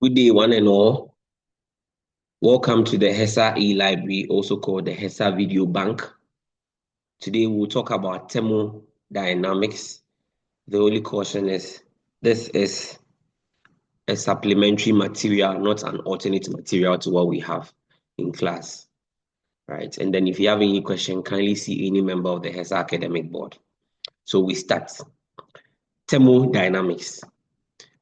Good day, one and all. Welcome to the HESA e-library, also called the HESA Video Bank. Today we'll talk about thermodynamics. The only caution is this is a supplementary material, not an alternate material to what we have in class, right? And then if you have any question, kindly see any member of the HESA academic board. So we start. Thermodynamics.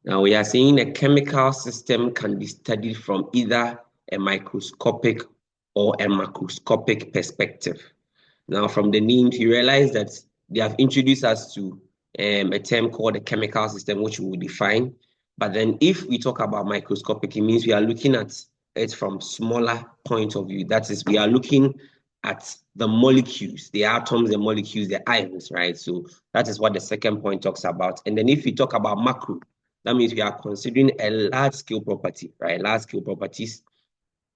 Now we are saying a chemical system can be studied from either a microscopic or a macroscopic perspective. Now from the names, you realize that they have introduced us to a term called a chemical system, which we will define. But then if we talk about microscopic, it means we are looking at it from smaller point of view. That is, we are looking at the molecules, the atoms, the molecules, the ions, right? So that is what the second point talks about. And then if we talk about macro, that means we are considering a large scale property, right? Large scale properties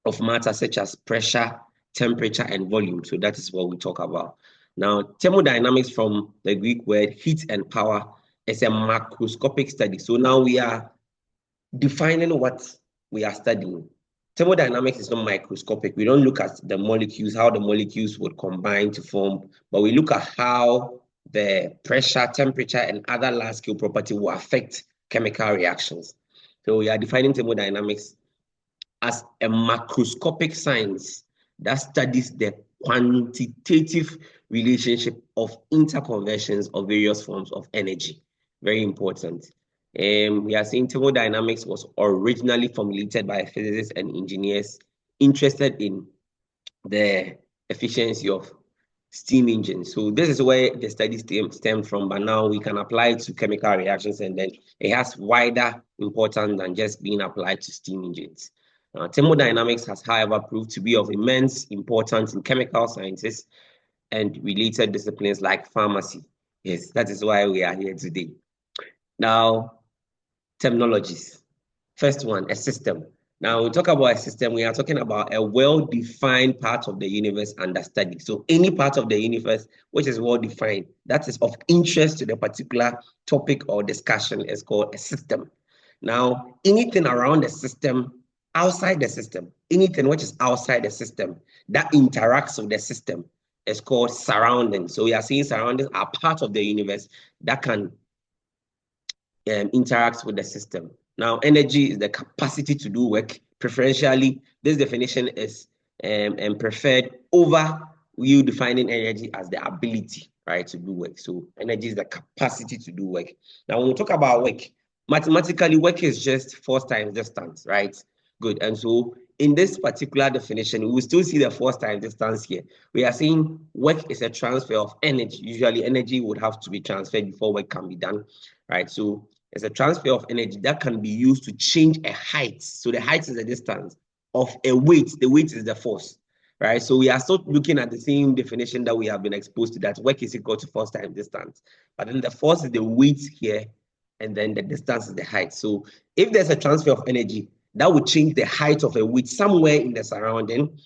of matter such as pressure, temperature, and volume. So that is what we talk about. Now, thermodynamics from the Greek word heat and power is a macroscopic study. So now we are defining what we are studying. Thermodynamics is not microscopic. We don't look at the molecules, how the molecules would combine to form, but we look at how the pressure, temperature, and other large-scale property will affect chemical reactions. So we are defining thermodynamics as a macroscopic science that studies the quantitative relationship of interconversions of various forms of energy. Very important. We are saying thermodynamics was originally formulated by physicists and engineers interested in the efficiency of steam engines. So this is where the study stemmed from, but now we can apply it to chemical reactions, and then it has wider importance than just being applied to steam engines. Thermodynamics has, however, proved to be of immense importance in chemical sciences and related disciplines like pharmacy. Yes, that is why we are here today. Now, terminologies. First one, a system. Now, we talk about a system, we are talking about a well-defined part of the universe under study. So any part of the universe which is well-defined, that is of interest to the particular topic or discussion is called a system. Now, anything around the system, outside the system, anything which is outside the system that interacts with the system is called surroundings. So we are saying surroundings are part of the universe that can interact with the system. Now, energy is the capacity to do work. Preferentially, this definition is preferred over you defining energy as the ability, right, to do work. So energy is the capacity to do work. Now, when we talk about work, mathematically, work is just force times distance, right? Good. And so in this particular definition, we will still see the force times distance here. We are saying work is a transfer of energy. Usually energy would have to be transferred before work can be done, right? So it's a transfer of energy that can be used to change a height. So the height is the distance of a weight. The weight is the force, right? So we are still looking at the same definition that we have been exposed to, that work is equal to force times distance. But then the force is the weight here, and then the distance is the height. So if there's a transfer of energy, that would change the height of a weight somewhere in the surrounding,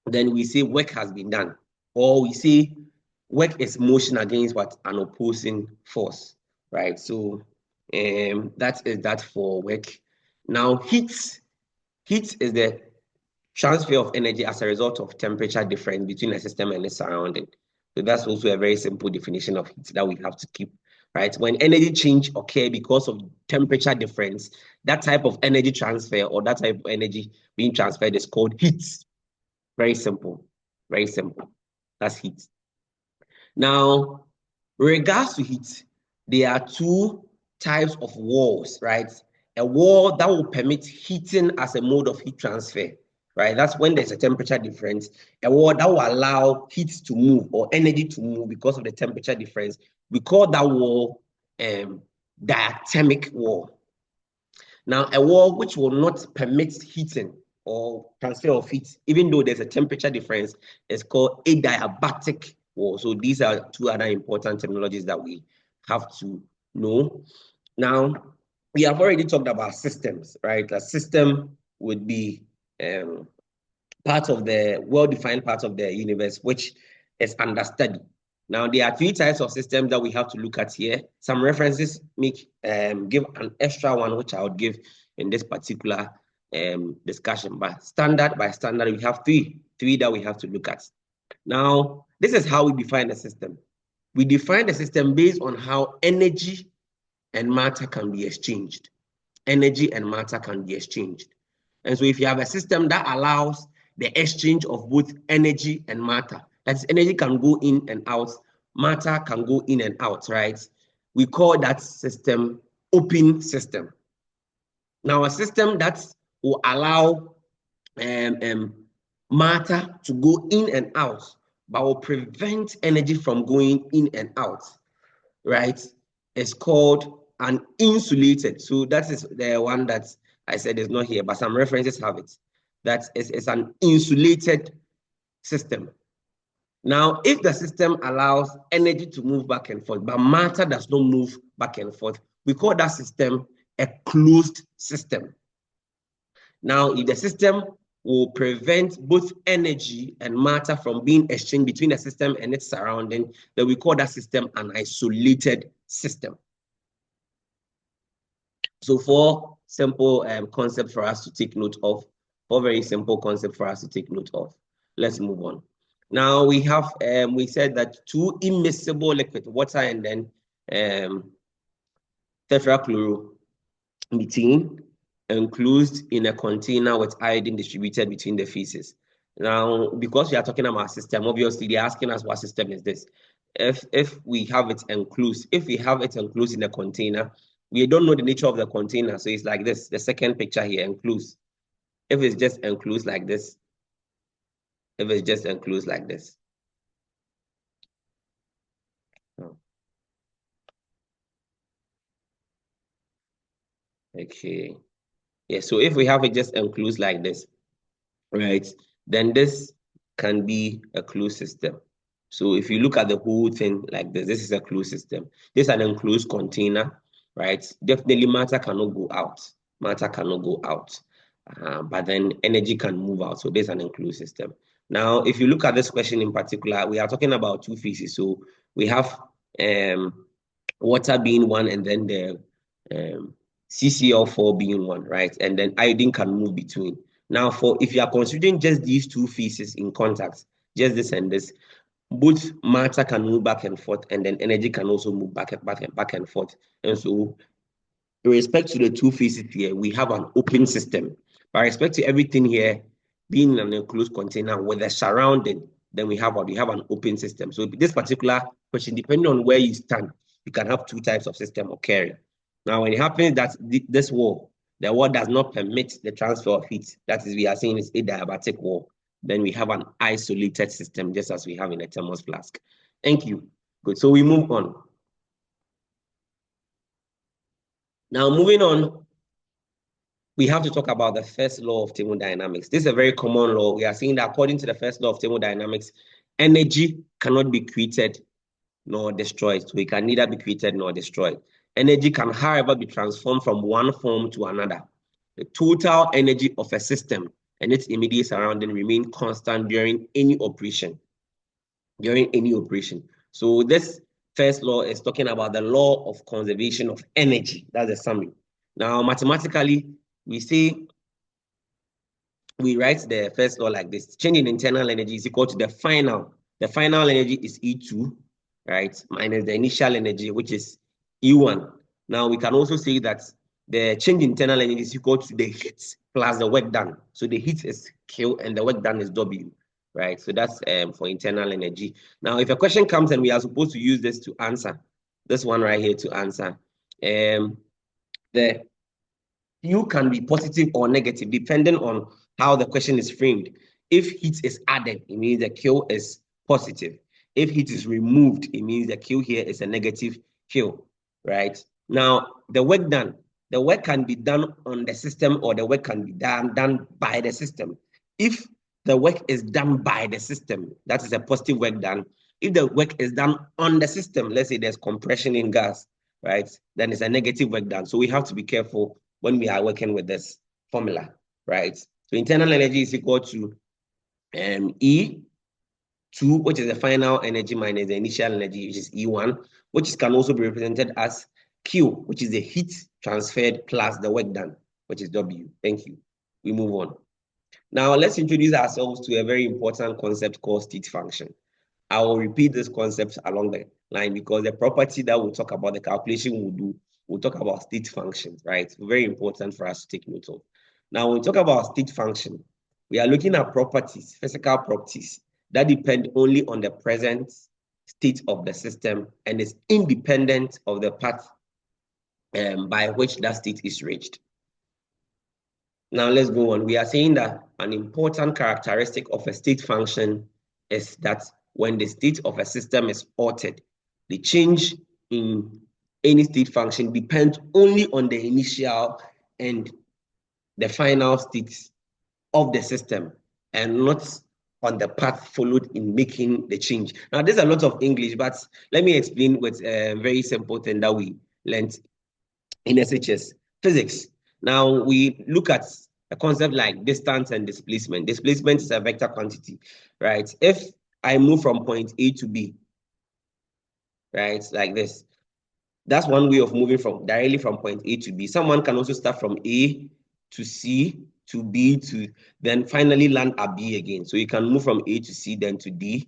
then we say work has been done. Or we say work is motion against what? An opposing force, right? So that is that for work. Now, heat is the transfer of energy as a result of temperature difference between a system and its surrounding. So that's also a very simple definition of heat that we have to keep, right? When energy change occur because of temperature difference, that type of energy transfer or that type of energy being transferred is called heat. Very simple, very simple. That's heat. Now, regards to heat, there are two types of walls, right? A wall that will permit heating as a mode of heat transfer, right? That's when there's a temperature difference. A wall that will allow heat to move or energy to move because of the temperature difference. We call that wall diathermic wall. Now, a wall which will not permit heating or transfer of heat, even though there's a temperature difference, is called adiabatic wall. So these are two other important terminologies that we have to know. Now, we have already talked about systems, right? A system would be part of the well-defined part of the universe, which is under study. Now, there are three types of systems that we have to look at here. Some references give an extra one, which I would give in this particular discussion. But standard by standard, we have three that we have to look at. Now, this is how we define the system. We define the system based on how energy and matter can be exchanged. Energy and matter can be exchanged. And so if you have a system that allows the exchange of both energy and matter, that is, energy can go in and out, matter can go in and out, right? We call that system open system. Now, a system that will allow matter to go in and out, but will prevent energy from going in and out, right? It's called an insulated. So that is the one that I said is not here, but some references have it. That is an insulated system. Now, if the system allows energy to move back and forth, but matter does not move back and forth, we call that system a closed system. Now, if the system will prevent both energy and matter from being exchanged between the system and its surrounding, then we call that system an isolated system. So four simple concepts for us to take note of, four very simple concepts for us to take note of. Let's move on. Now we have, we said that two immiscible liquids, water and then tetrachloromethane, enclosed in a container with iodine distributed between the phases. Now, because we are talking about system, obviously they're asking us what system is this. If we have it enclosed, in a container, we don't know the nature of the container. So it's like this, the second picture here, enclosed. If it's just enclosed like this, Okay. Yeah, so if we have it just enclosed like this, right, then this can be a closed system. So if you look at the whole thing like this is a closed system. This is an enclosed container, right? Definitely matter cannot go out. But then energy can move out. So this is an enclosed system. Now, if you look at this question in particular, we are talking about two phases. So we have water being one, and then the CCl4 being one, right? And then iodine can move between. Now, if you are considering just these two phases in contact, just this and this, both matter can move back and forth, and then energy can also move back and forth. And so, with respect to the two phases here, we have an open system. With respect to everything here being in an enclosed container with a surrounding, then we have an open system. So this particular question, depending on where you stand, you can have two types of system occurring. Now, when it happens that the wall does not permit the transfer of heat, that is, we are saying it's adiabatic wall, then we have an isolated system, just as we have in a thermos flask. Thank you. Good. So we move on. Now, moving on, we have to talk about the first law of thermodynamics. This is a very common law. We are saying that according to the first law of thermodynamics, energy cannot be created nor destroyed. So it can neither be created nor destroyed. Energy can, however, be transformed from one form to another. The total energy of a system and its immediate surrounding remain constant during any operation. So this first law is talking about the law of conservation of energy. That's the summary. Now, mathematically, we write the first law like this. Change in internal energy is equal to the final. The final energy is E2, right, minus the initial energy, which is E1. Now, we can also say that the change in internal energy is equal to the heat plus the work done. So the heat is Q and the work done is W, right? So that's for internal energy. Now, if a question comes and we are supposed to use this to answer, this one right here to answer, the Q can be positive or negative depending on how the question is framed. If heat is added, it means the Q is positive. If heat is removed, it means the Q here is a negative Q, right? Now, the work can be done on the system, or the work can be done by the system. If the work is done by the system, that is a positive work done. If the work is done on the system, let's say there's compression in gas, right, then it's a negative work done. So we have to be careful when we are working with this formula, right? So internal energy is equal to E2, which is the final energy, minus the initial energy, which is E1, which can also be represented as Q, which is the heat transferred plus the work done. which is W. Thank you. We move on. Now, let's introduce ourselves to a very important concept called state function. I will repeat this concept along the line because the property that we'll talk about, the calculation we'll talk about state functions, right? Very important for us to take note of. Now, when we talk about state function, we are looking at properties, physical properties, that depend only on the present state of the system and is independent of the path by which that state is reached. Now let's go on. We are saying that an important characteristic of a state function is that when the state of a system is altered, the change in any state function depends only on the initial and the final states of the system and not on the path followed in making the change. Now, there's a lot of English, but let me explain with a very simple thing that we learned in SHS, physics. Now, we look at a concept like distance and displacement. Displacement is a vector quantity, right? If I move from point A to B, right, like this, that's one way of moving directly from point A to B. Someone can also start from A to C to B to then finally land at B again. So you can move from A to C, then to D,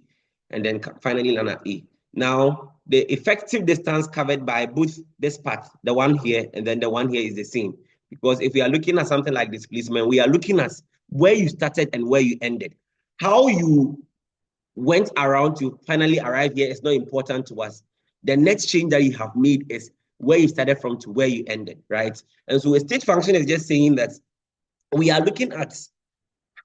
and then finally land at A. Now, the effective distance covered by both this part, the one here and then the one here, is the same. Because if we are looking at something like displacement, we are looking at where you started and where you ended. How you went around to finally arrive here is not important to us. The next change that you have made is where you started from to where you ended, right? And so a state function is just saying that we are looking at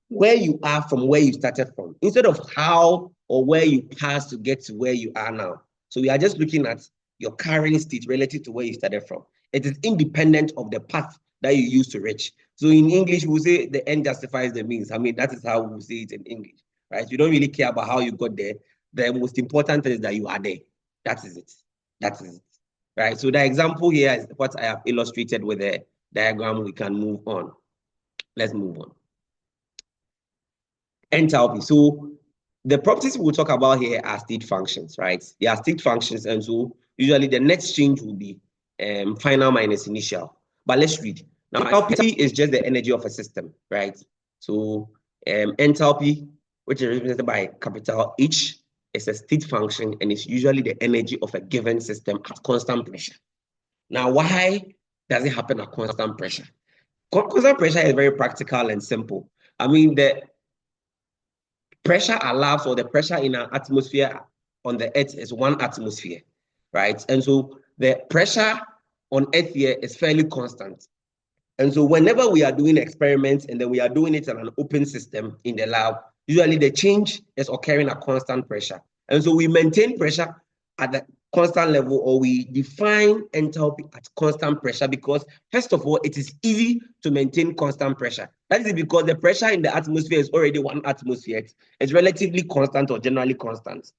where you are from where you started from, instead of how or where you passed to get to where you are now. So we are just looking at your current state relative to where you started from. It is independent of the path that you used to reach. So in English, we say the end justifies the means. I mean, that is how we say it in English, right? You don't really care about how you got there. The most important thing is that you are there. That is it. That is it, right? So the example here is what I have illustrated with the diagram. We can move on. Let's move on. Enthalpy. So the properties we'll talk about here are state functions, right? They are state functions, and so usually the next change will be final minus initial. But let's read. Now, enthalpy is just the energy of a system, right? So enthalpy, which is represented by capital H, is a state function, and it's usually the energy of a given system at constant pressure. Now, why does it happen at constant pressure? Constant pressure is very practical and simple. I mean, the pressure allows, or the pressure in our atmosphere on the earth is 1 atmosphere, right? And so the pressure on earth here is fairly constant. And so whenever we are doing experiments and then we are doing it in an open system in the lab, usually the change is occurring at constant pressure. And so we maintain pressure at the constant level, or we define enthalpy at constant pressure because, first of all, it is easy to maintain constant pressure. That is because the pressure in the atmosphere is already 1 atmosphere. It's relatively constant or generally constant.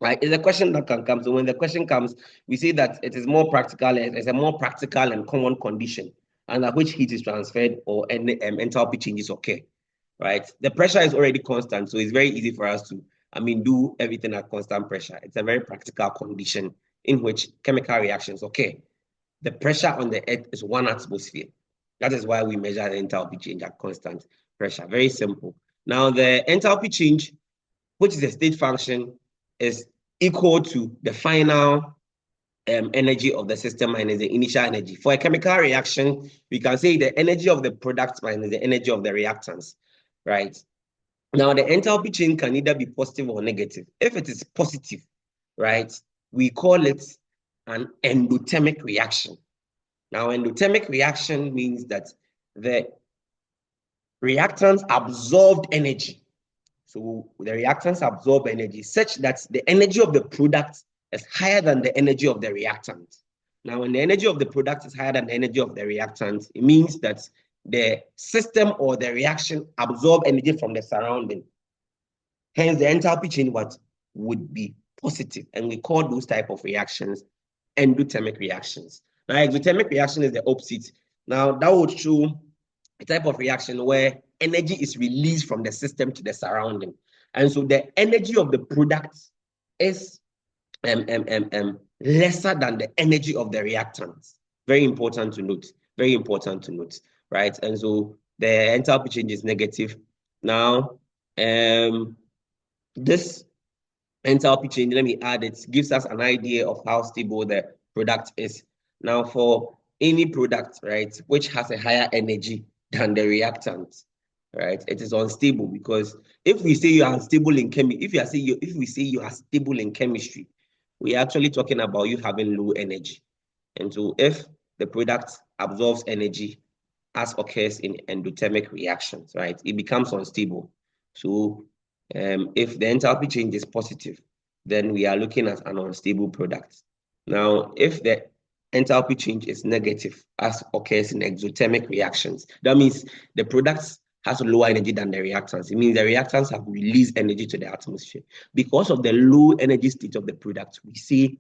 Right? It's a question that can come. So when the question comes, we say that it is more practical, it's a more practical and common condition under which heat is transferred or enthalpy changes occur. Right? The pressure is already constant, so it's very easy for us to, do everything at constant pressure. It's a very practical condition in which chemical reactions occur. The pressure on the earth is 1 atmosphere. That is why we measure the enthalpy change at constant pressure. Very simple. Now, the enthalpy change, which is a state function, is equal to the final energy of the system minus the initial energy. For a chemical reaction, we can say the energy of the product minus the energy of the reactants, right? Now, the enthalpy change can either be positive or negative. If it is positive, right, we call it an endothermic reaction. Now, endothermic reaction means that the reactants absorbed energy. So the reactants absorb energy such that the energy of the product is higher than the energy of the reactant. Now, when the energy of the product is higher than the energy of the reactant, it means that the system or the reaction absorb energy from the surrounding. Hence, the enthalpy change would be positive, and we call those type of reactions endothermic reactions. Now, exothermic reaction is the opposite. Now, that would show a type of reaction where energy is released from the system to the surrounding. And so the energy of the product is lesser than the energy of the reactants. Very important to note. Very important to note. right? And so the enthalpy change is negative. Now, this enthalpy change, let me add it, gives us an idea of how stable the product is. Now, for any product, right, which has a higher energy than the reactant, right, it is unstable, because if we say you are unstable in chemistry, if we say you are stable in chemistry, we are actually talking about you having low energy. And so if the product absorbs energy, as occurs in endothermic reactions, right, it becomes unstable. So if the enthalpy change is positive, then we are looking at an unstable product. Now, if the enthalpy change is negative, as occurs in exothermic reactions, that means the product has lower energy than the reactants. It means the reactants have released energy to the atmosphere. Because of the low energy state of the product, we say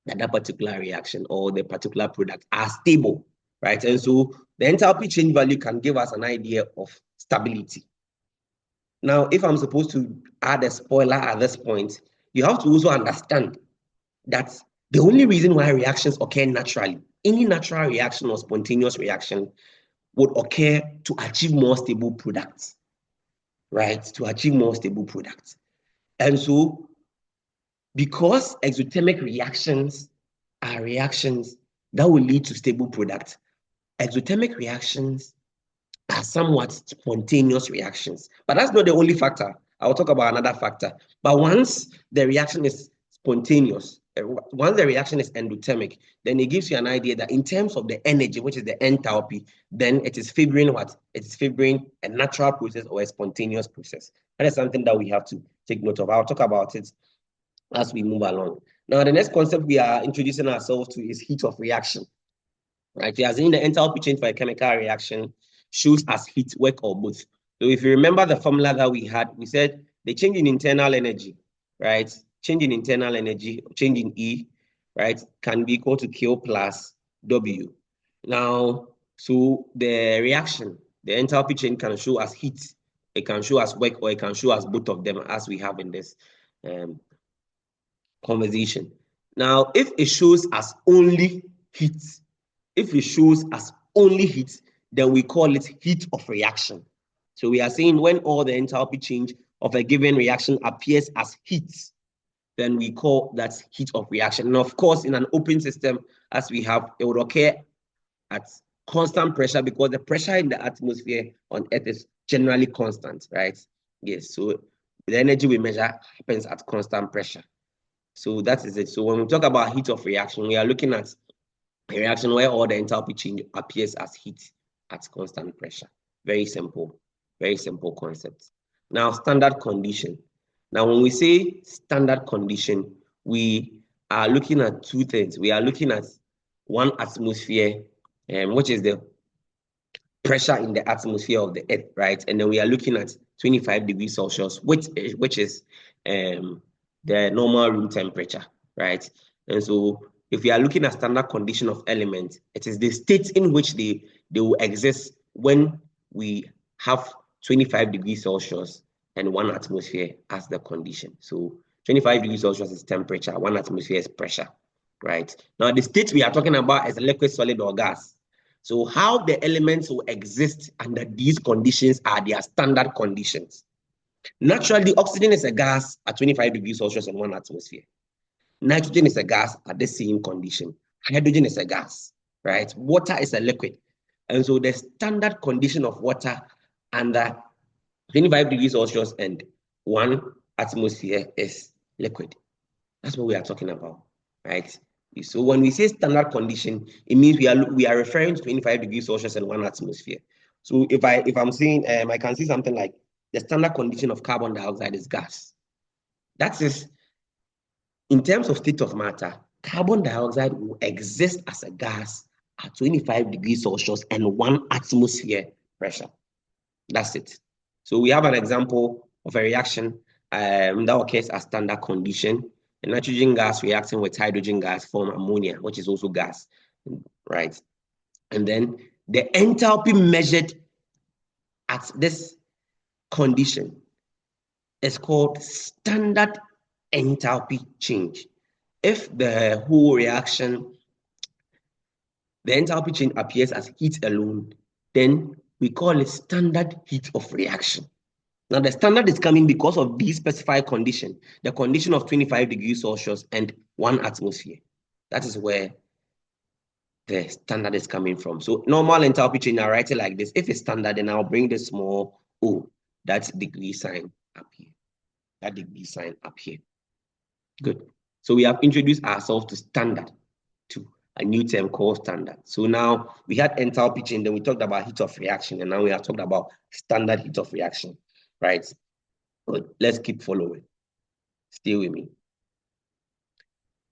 that particular reaction or the particular product are stable, right? And so the enthalpy change value can give us an idea of stability. Now, if I'm supposed to add a spoiler at this point, you have to also understand that the only reason why reactions occur naturally, any natural reaction or spontaneous reaction, would occur to achieve more stable products, right? To achieve more stable products. And so, because exothermic reactions are reactions that will lead to stable products, exothermic reactions are somewhat spontaneous reactions. But that's not the only factor. I'll talk about another factor. But once the reaction is spontaneous, once the reaction is endothermic, then it gives you an idea that in terms of the energy, which is the enthalpy, then it is favoring what? It is favoring a natural process or a spontaneous process. That is something that we have to take note of. I'll talk about it as we move along. Now, the next concept we are introducing ourselves to is heat of reaction. Right? We are saying the enthalpy change for a chemical reaction shows as heat, work, or both. So if you remember the formula that we had, we said the change in internal energy, right? Change in internal energy, change in E, right, can be equal to Q plus W. Now, so the reaction, the enthalpy change can show as heat, it can show as work, or it can show as both of them, as we have in this conversation. Now, if it shows as only heat, then we call it heat of reaction. So we are saying when all the enthalpy change of a given reaction appears as heat, then we call that heat of reaction. And of course, in an open system, as we have, it would occur at constant pressure, because the pressure in the atmosphere on Earth is generally constant, right? Yes, so the energy we measure happens at constant pressure. So that is it. So when we talk about heat of reaction, we are looking at a reaction where all the enthalpy change appears as heat at constant pressure. Very simple concept. Now, standard condition. Now, when we say standard condition, we are looking at two things. We are looking at 1 atmosphere, which is the pressure in the atmosphere of the Earth, right? And then we are looking at 25 degrees Celsius, which is the normal room temperature, right? And so if we are looking at standard condition of elements, it is the state in which they will exist when we have 25 degrees Celsius and 1 atmosphere as the condition. So 25 degrees Celsius is temperature, 1 atmosphere is pressure, right? Now the state we are talking about is liquid, solid, or gas. So how the elements will exist under these conditions are their standard conditions. Naturally, oxygen is a gas at 25 degrees Celsius and 1 atmosphere. Nitrogen is a gas at the same condition. Hydrogen is a gas, right? Water is a liquid. And so the standard condition of water under 25 degrees Celsius and 1 atmosphere is liquid. That's what we are talking about, right? So when we say standard condition, it means we are referring to 25 degrees Celsius and 1 atmosphere. So if I'm saying I can see something like the standard condition of carbon dioxide is gas. That is, in terms of state of matter, carbon dioxide will exist as a gas at 25 degrees Celsius and 1 atmosphere pressure. That's it. So we have an example of a reaction that occurs as standard condition. A nitrogen gas reacting with hydrogen gas form ammonia, which is also gas, right? And then the enthalpy measured at this condition is called standard enthalpy change. If the whole reaction, the enthalpy change appears as heat alone, then we call it standard heat of reaction. Now, the standard is coming because of this specified condition, the condition of 25 degrees Celsius and 1 atmosphere. That is where the standard is coming from. So normal enthalpy change, I write it like this. If it's standard, then I'll bring the small o, that degree sign up here. That degree sign up here. Good. So we have introduced ourselves to standard, to a new term called standard. So now we had enthalpy change, then we talked about heat of reaction, and now we have talked about standard heat of reaction, right? But let's keep following. Stay with me.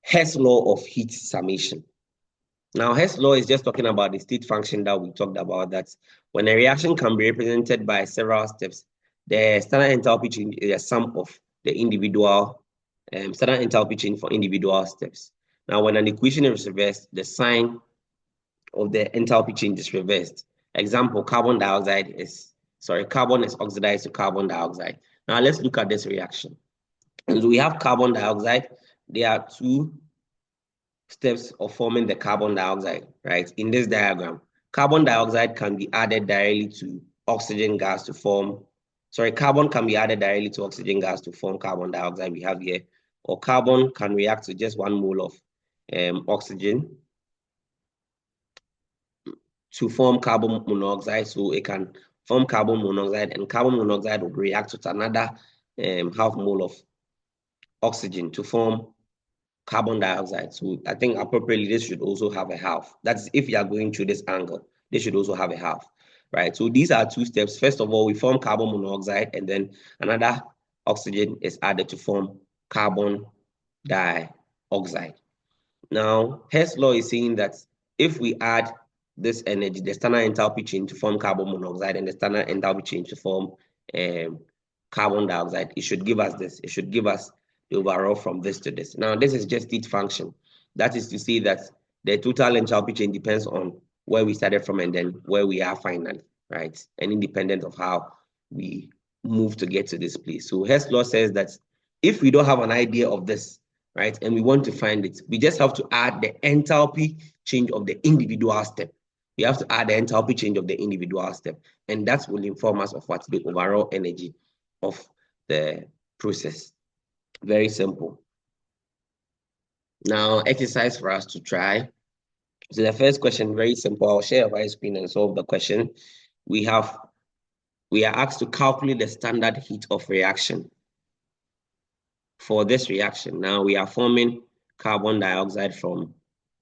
Hess law of heat summation. Now, Hess law is just talking about the state function that we talked about, that when a reaction can be represented by several steps, the standard enthalpy change is a sum of the individual standard enthalpy change for individual steps. Now, when an equation is reversed, the sign of the enthalpy change is reversed. Example, carbon is oxidized to carbon dioxide. Now, let's look at this reaction. And we have carbon dioxide. There are two steps of forming the carbon dioxide, right? In this diagram, carbon dioxide can be added directly to oxygen gas to form, carbon can be added directly to oxygen gas to form carbon dioxide we have here, or carbon can react to just 1 mole of oxygen to form carbon monoxide. So it can form carbon monoxide, and carbon monoxide will react with another half mole of oxygen to form carbon dioxide. So I think appropriately, this should also have a half. That's if you are going through this angle, this should also have a half, right? So these are two steps. First of all, we form carbon monoxide, and then another oxygen is added to form carbon dioxide. Now, Hess law is saying that if we add this energy, the standard enthalpy change to form carbon monoxide and the standard enthalpy change to form carbon dioxide, it should give us this. It should give us the overall from this to this. Now, this is just heat function. That is to say that the total enthalpy change depends on where we started from and then where we are finally, right? And independent of how we move to get to this place. So Hess law says that if we don't have an idea of this, right, and we want to find it, we just have to add the enthalpy change of the individual step. We have to add the enthalpy change of the individual step, and that will inform us of what the overall energy of the process. Very simple. Now, exercise for us to try. So the first question, very simple. I'll share my screen and solve the question. We are asked to calculate the standard heat of reaction for this reaction. Now we are forming carbon dioxide from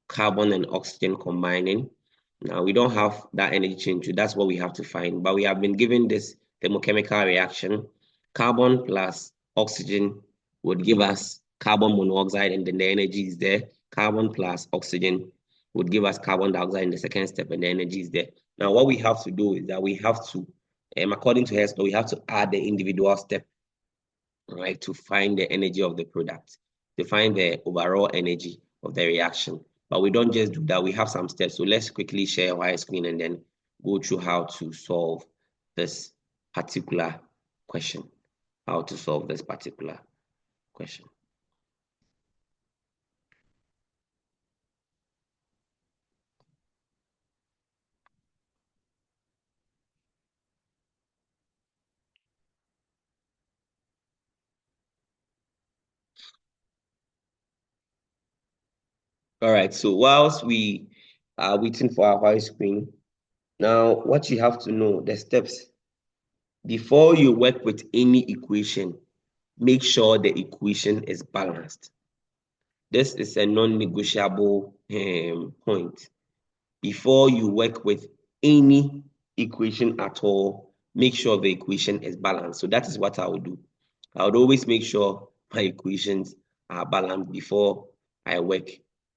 carbon and oxygen combining. Now we don't have that energy change, so that's what we have to find. But we have been given this thermochemical reaction. Carbon plus oxygen would give us carbon monoxide, and then the energy is there. Carbon plus oxygen would give us carbon dioxide in the second step, and the energy is there. Now what we have to do is that we have to, according to Hess, we have to add the individual step, right, to find the energy of the product, to find the overall energy of the reaction. But we don't just do that, we have some steps. So let's quickly share our screen and then go through how to solve this particular question. How to solve this particular question. All right, so whilst we are waiting for our screen, now what you have to know, the steps. Before you work with any equation, make sure the equation is balanced. This is a non-negotiable point. Before you work with any equation at all, make sure the equation is balanced. So that is what I would do. I would always make sure my equations are balanced before I work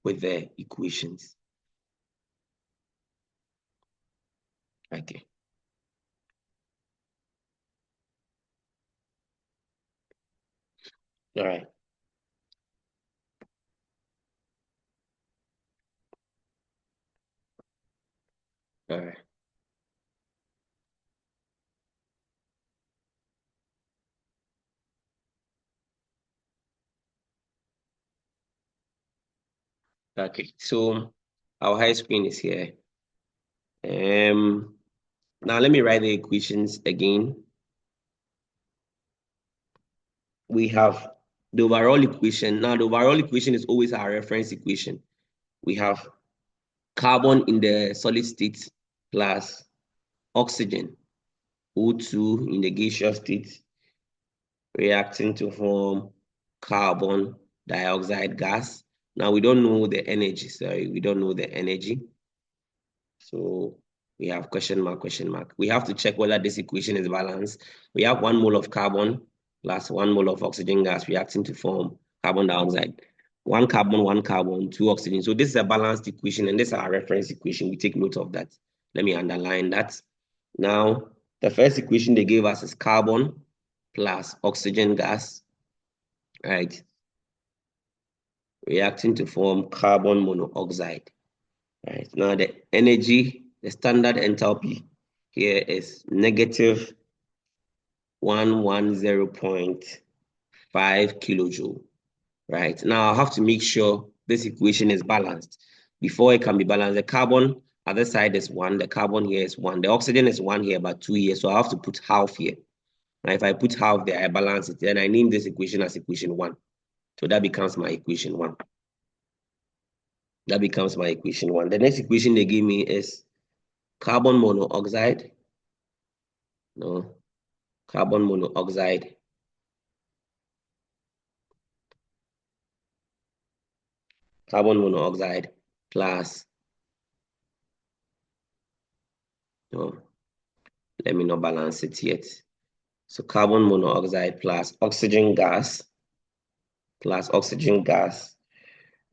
with the equations. Okay. All right. All right. Okay. So our high screen is here. Now let me write the equations again. We have the overall equation. Now the overall equation is always our reference equation. We have carbon in the solid state plus oxygen, O2 in the gaseous state, reacting to form carbon dioxide gas. Now we don't know the energy, sorry, we don't know the energy. So we have question mark, question mark. We have to check whether this equation is balanced. We have 1 mole of carbon plus 1 mole of oxygen gas reacting to form carbon dioxide. 1 carbon, 2 oxygen. So this is a balanced equation, and this is our reference equation. We take note of that. Let me underline that. Now, the first equation they gave us is carbon plus oxygen gas, right? Reacting to form carbon monoxide. Right. Now the energy, the standard enthalpy here is negative 110.5 kilojoule. Right. Now I have to make sure this equation is balanced. Before it can be balanced, the carbon at the side is 1, the carbon here is 1, the oxygen is 1 here, but 2 here. So I have to put half here. Now if I put half there, I balance it. Then I name this equation as equation 1. So that becomes my equation 1. That becomes my equation 1. The next equation they give me is carbon monoxide, no, carbon monoxide plus, no, let me not balance it yet. So carbon monoxide plus oxygen gas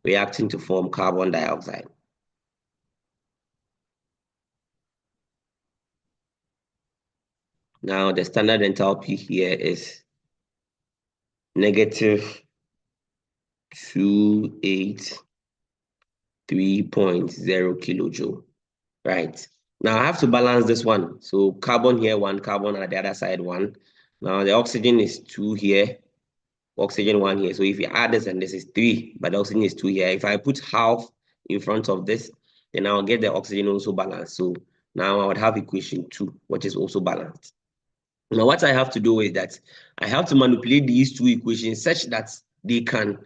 reacting to form carbon dioxide. Now the standard enthalpy here is negative 283.0 kilojoule, right? Now I have to balance this one. So carbon here, 1, carbon at the other side, 1. Now the oxygen is 2 here, oxygen 1 here. So if you add this and this is 3, but the oxygen is 2 here. If I put half in front of this, then I'll get the oxygen also balanced. So now I would have equation 2, which is also balanced. Now what I have to do is that I have to manipulate these two equations such that they can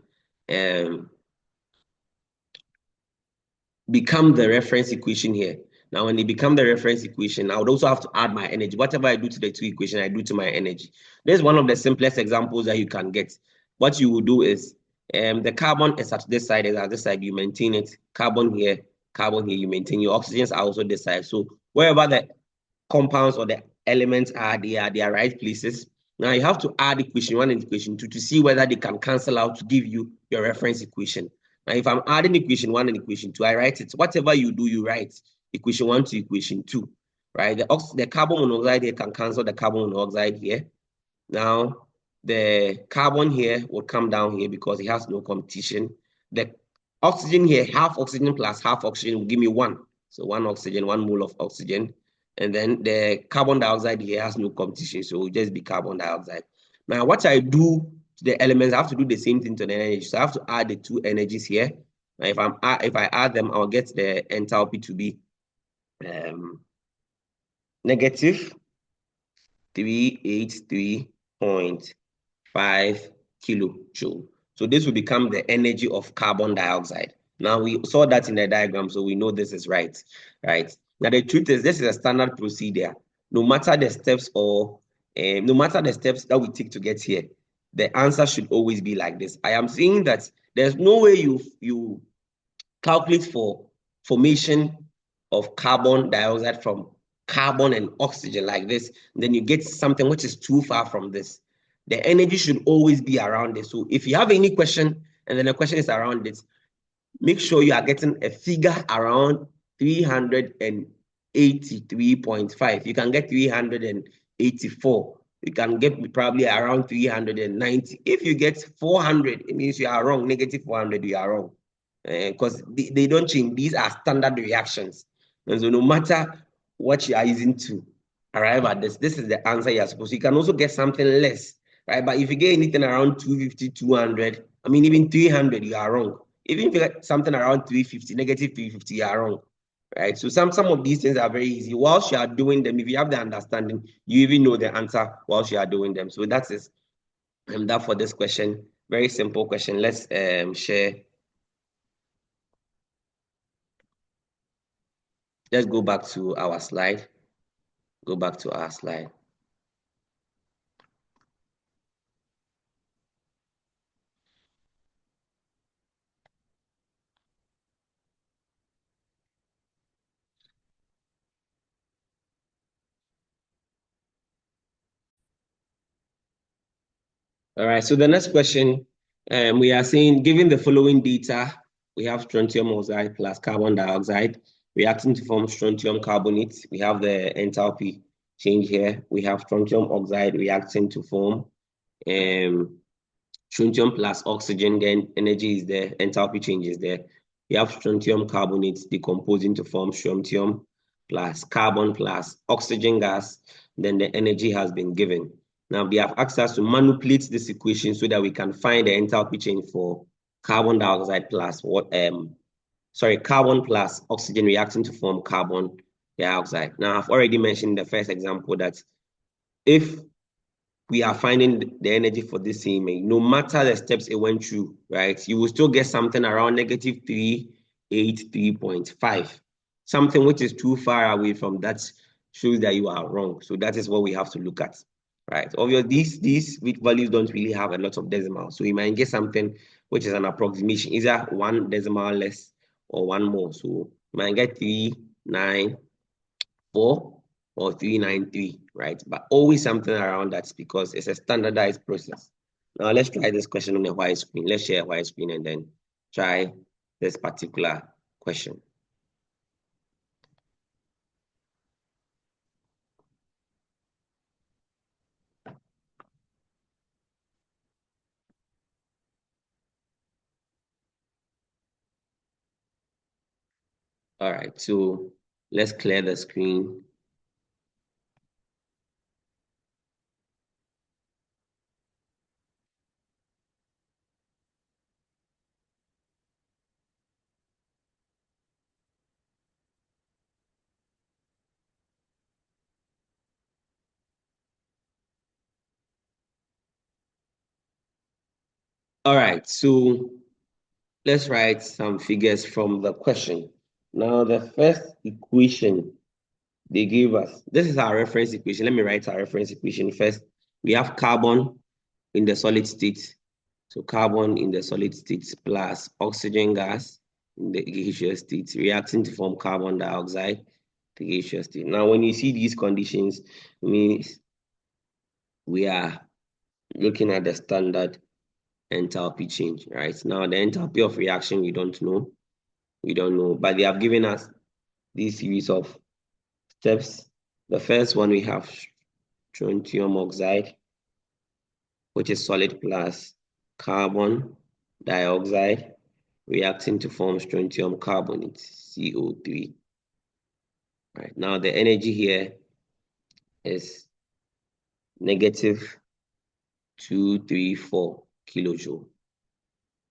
become the reference equation here. Now, when they become the reference equation, I would also have to add my energy. Whatever I do to the two equations, I do to my energy. This is one of the simplest examples that you can get. What you will do is, the carbon is at this side, you maintain it. Carbon here, you maintain. Your oxygens are also this side. So wherever the compounds or the elements are, they are right places. Now you have to add equation 1 and equation 2 to see whether they can cancel out to give you your reference equation. Now, if I'm adding equation 1 and equation 2, I write it. Whatever you do, you write equation 1 to equation 2, right? The carbon monoxide here can cancel the carbon monoxide here. Now, the carbon here will come down here because it has no competition. The oxygen here, half oxygen plus half oxygen will give me 1. So 1 oxygen, 1 mole of oxygen. And then the carbon dioxide here has no competition, so it will just be carbon dioxide. Now, what I do to the elements, I have to do the same thing to the energy. So I have to add the two energies here. Now, if I add them, I'll get the enthalpy to be negative 383.5 kilojoule. So this will become the energy of carbon dioxide. Now we saw that in the diagram, so we know this is right, right? Now the truth is, this is a standard procedure. No matter the steps that we take to get here, the answer should always be like this. I am saying that there's no way you calculate for formation of carbon dioxide from carbon and oxygen like this, then you get something which is too far from this. The energy should always be around this. So if you have any question and then the question is around this, make sure you are getting a figure around 383.5. You can get 384. You can get probably around 390. If you get 400, it means you are wrong. Negative 400, you are wrong. Because they don't change. These are standard reactions. And so no matter what you are using to arrive at this is the answer you are supposed to. You can also get something less, right? But if you get anything around 250, 200, I mean, even 300, you are wrong. Even if you get something around 350, negative 350, you are wrong, right? So some of these things are very easy. Whilst you are doing them, if you have the understanding, you even know the answer whilst you are doing them. So that is that for this question. Very simple question. Let's share. Let's go back to our slide. Go back to our slide. All right, so the next question, we are saying, given the following data, we have strontium oxide plus carbon dioxide reacting to form strontium carbonate. We have the enthalpy change here. We have strontium oxide reacting to form strontium plus oxygen, then energy is there, enthalpy change is there. We have strontium carbonate decomposing to form strontium plus carbon plus oxygen gas, then the energy has been given. Now they have asked us to manipulate this equation so that we can find the enthalpy change for carbon dioxide plus carbon plus oxygen reacting to form carbon dioxide. Now I've already mentioned in the first example that if we are finding the energy for this CMA, no matter the steps it went through, right? You will still get something around negative 383.5. Something which is too far away from that shows that you are wrong. So that is what we have to look at, right? Obviously, these values don't really have a lot of decimals. So you might get something which is an approximation, either one decimal less or one more. So you might get 394 or 393, right? But always something around that because it's a standardized process. Now let's try this question on a white screen. Let's share a white screen and then try this particular question. All right, so let's clear the screen. All right, so let's write some figures from the question. Now, the first equation they gave us, this is our reference equation. Let me write our reference equation first. We have carbon in the solid state. So carbon in the solid state plus oxygen gas in the gaseous state reacting to form carbon dioxide, the gaseous state. Now, when you see these conditions, it means we are looking at the standard enthalpy change, right? Now, the enthalpy of reaction, we don't know. We don't know, but they have given us this series of steps. The first one, we have strontium oxide, which is solid plus carbon dioxide reacting to form strontium carbonate, CO3. Right now, the energy here is negative 234 kilojoule.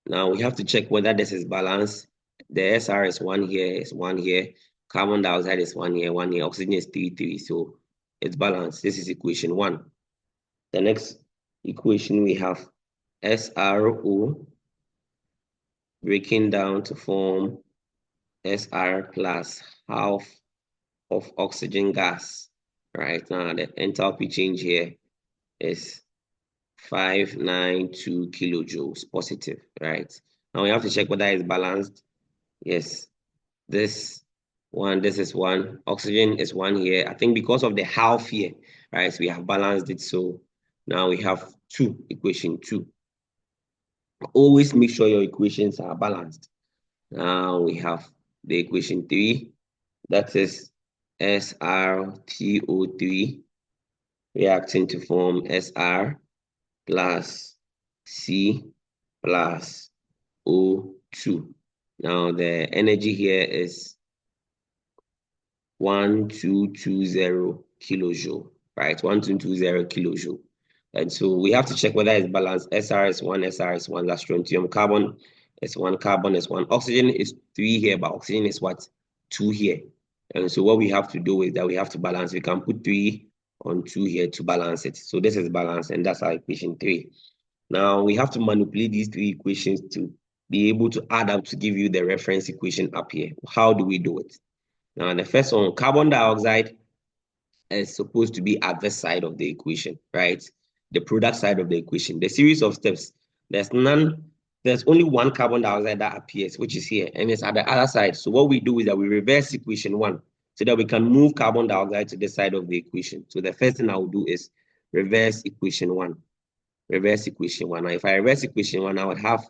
Now we have to check whether this is balanced. The SR is one here, carbon dioxide is one here, oxygen is 3. So it's balanced. This is equation 1. The next equation we have SRO breaking down to form SR plus half of oxygen gas. Right now, the enthalpy change here is 592 kilojoules positive, right? Now we have to check whether it's balanced. Yes, this is one. Oxygen is one here. I think because of the half here, right? So we have balanced it. So now we have equation 2. Always make sure your equations are balanced. Now we have the equation 3. That is SrTO3 reacting to form Sr plus C plus O2. Now the energy here is 1220 kilojoule, right? 1220 kilojoule. And so we have to check whether it's balanced. Sr is 1, that's strontium. Carbon is 1, Oxygen is 3 here, but oxygen is what? 2 here. And so what we have to do is that we have to balance. We can put 3 on 2 here to balance it. So this is balanced, and that's our equation 3. Now we have to manipulate these 3 equations to be able to add up to give you the reference equation up here. How do we do it? Now, the first one, carbon dioxide is supposed to be at this side of the equation, right? The product side of the equation. The series of steps, there's only one carbon dioxide that appears, which is here, and it's at the other side. So what we do is that we reverse equation 1 so that we can move carbon dioxide to this side of the equation. So the first thing I will do is reverse equation 1. Reverse equation 1. Now, if I reverse equation 1, I would have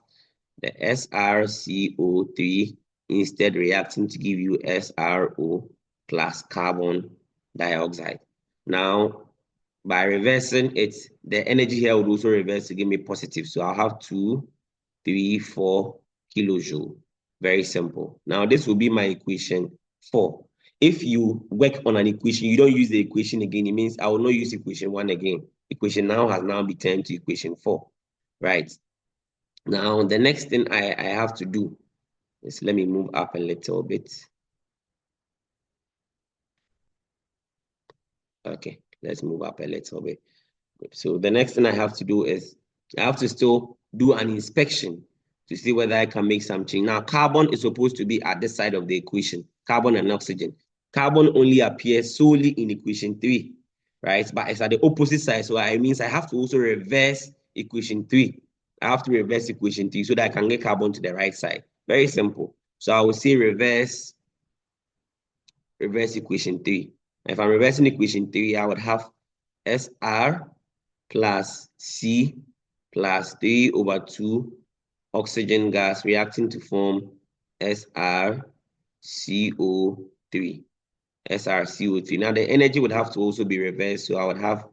the SrCO3 instead reacting to give you SrO plus carbon dioxide. Now, by reversing it, the energy here would also reverse to give me positive. So I'll have 2, 3, 4 kilojoule. Very simple. Now, this will be my equation 4. If you work on an equation, you don't use the equation again, it means I will not use equation 1 again. Equation now has now been turned to equation 4, right? Now, the next thing I have to do is, let me move up a little bit. Okay, let's move up a little bit. So the next thing I have to do is I have to still do an inspection to see whether I can make some change. Now, carbon is supposed to be at this side of the equation, carbon and oxygen. Carbon only appears solely in equation 3, right? But it's at the opposite side, so it means I have to also reverse equation 3. I have to reverse equation 3 so that I can get carbon to the right side. Very simple. So I will say reverse equation 3. If I'm reversing equation 3, I would have Sr plus C plus 3 over 2 oxygen gas reacting to form SrCO3. SrCO3. Now the energy would have to also be reversed, so I would have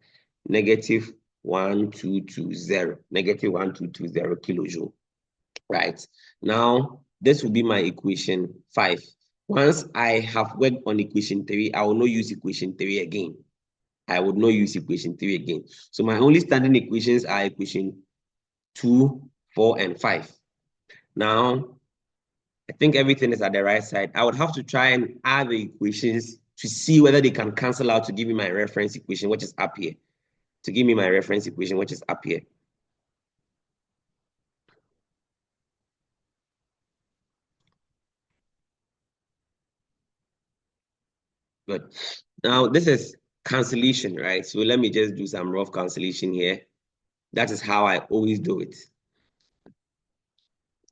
negative 1220, negative 1220 kilojoule, right? Now, this will be my equation 5. Once I have worked on equation 3, I will not use equation 3 again. I would not use equation 3 again. So my only standing equations are equation 2, 4, and 5. Now, I think everything is at the right side. I would have to try and add the equations to see whether they can cancel out to give me my reference equation, which is up here. To give me my reference equation, which is up here. Good. Now, this is cancellation, right? So let me just do some rough cancellation here. That is how I always do it.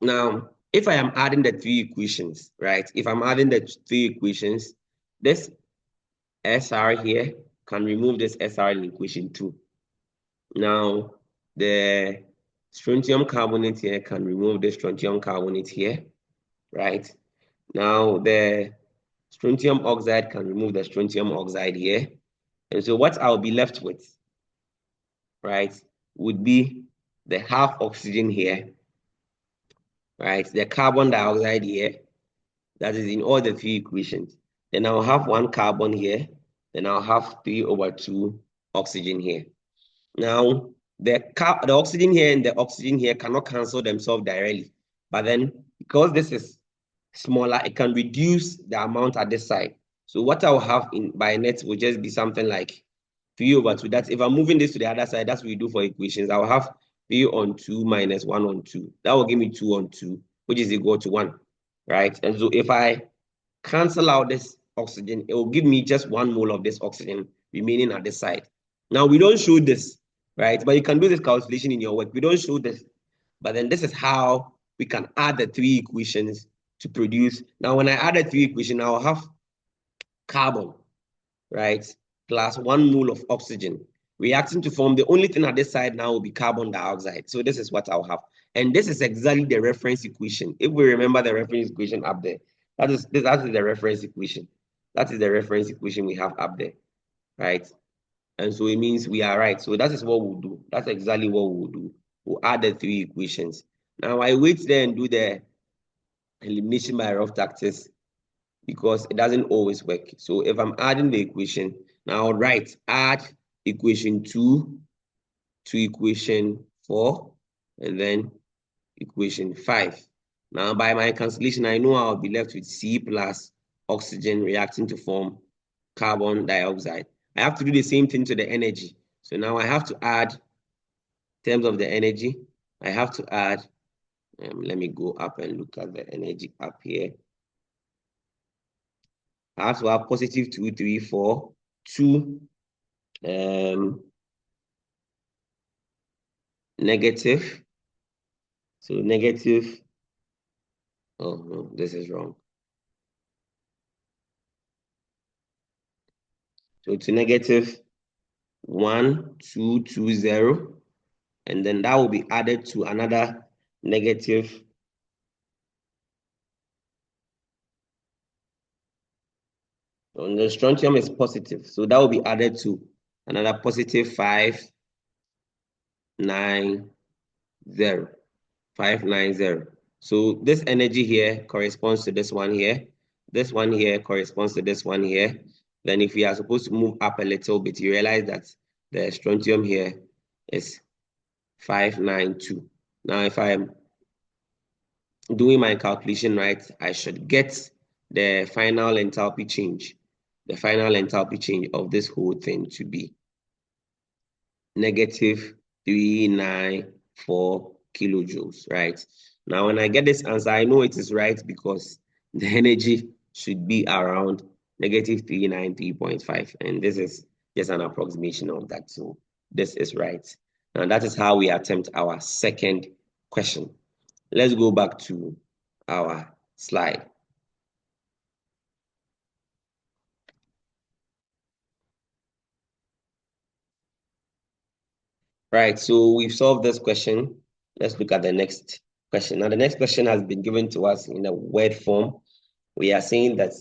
Now, if I am adding the 3 equations, right? If I'm adding the 3 equations, this SR here can remove this SR in equation 2. Now, the strontium carbonate here can remove the strontium carbonate here, right? Now, the strontium oxide can remove the strontium oxide here. And so what I'll be left with, right, would be the half oxygen here, right? The carbon dioxide here, that is in all the 3 equations. Then I'll have 1 carbon here, then I'll have 3 over 2 oxygen here. Now, the oxygen here and the oxygen here cannot cancel themselves directly. But then, because this is smaller, it can reduce the amount at this side. So what I'll have by net will just be something like 3 over 2. That's if I'm moving this to the other side, that's what we do for equations. I'll have 3 on 2 minus 1 on 2. That will give me 2 on 2, which is equal to 1, right? And so if I cancel out this oxygen, it will give me just 1 mole of this oxygen remaining at this side. Now, we don't show this, right? But you can do this calculation in your work. We don't show this. But then this is how we can add the 3 equations to produce. Now, when I add the 3 equations, I'll have carbon, right, plus 1 mole of oxygen reacting to form. The only thing at this side now will be carbon dioxide. So this is what I'll have. And this is exactly the reference equation. If we remember the reference equation up there, that is the reference equation. That is the reference equation we have up there, right? And so it means we are right. So that is what we'll do. That's exactly what we'll do. We'll add the 3 equations. Now I wait there and do the elimination by rough tactics because it doesn't always work. So if I'm adding the equation, now I'll write add equation 2 to equation 4 and then equation 5. Now by my cancellation, I know I'll be left with C plus oxygen reacting to form carbon dioxide. I have to do the same thing to the energy. So now I have to add, in terms of the energy, I have to add, let me go up and look at the energy up here. I have to have positive 2, 3, 4, 2, negative. So negative, oh no, this is wrong. So to negative 1, 2, 2, 0. And then that will be added to another negative. And the strontium is positive. So that will be added to another positive 5, 9, 0. 5, 9, 0. So this energy here corresponds to this one here. This one here corresponds to this one here. Then if we are supposed to move up a little bit, you realize that the strontium here is 592. Now, if I'm doing my calculation right, I should get the final enthalpy change. The final enthalpy change of this whole thing to be negative 394 kilojoules, right? Now, when I get this answer, I know it is right because the energy should be around negative 393.5. And this is just an approximation of that. So this is right. Now, that is how we attempt our second question. Let's go back to our slide. Right, so we've solved this question. Let's look at the next question. Now, the next question has been given to us in a word form. We are saying that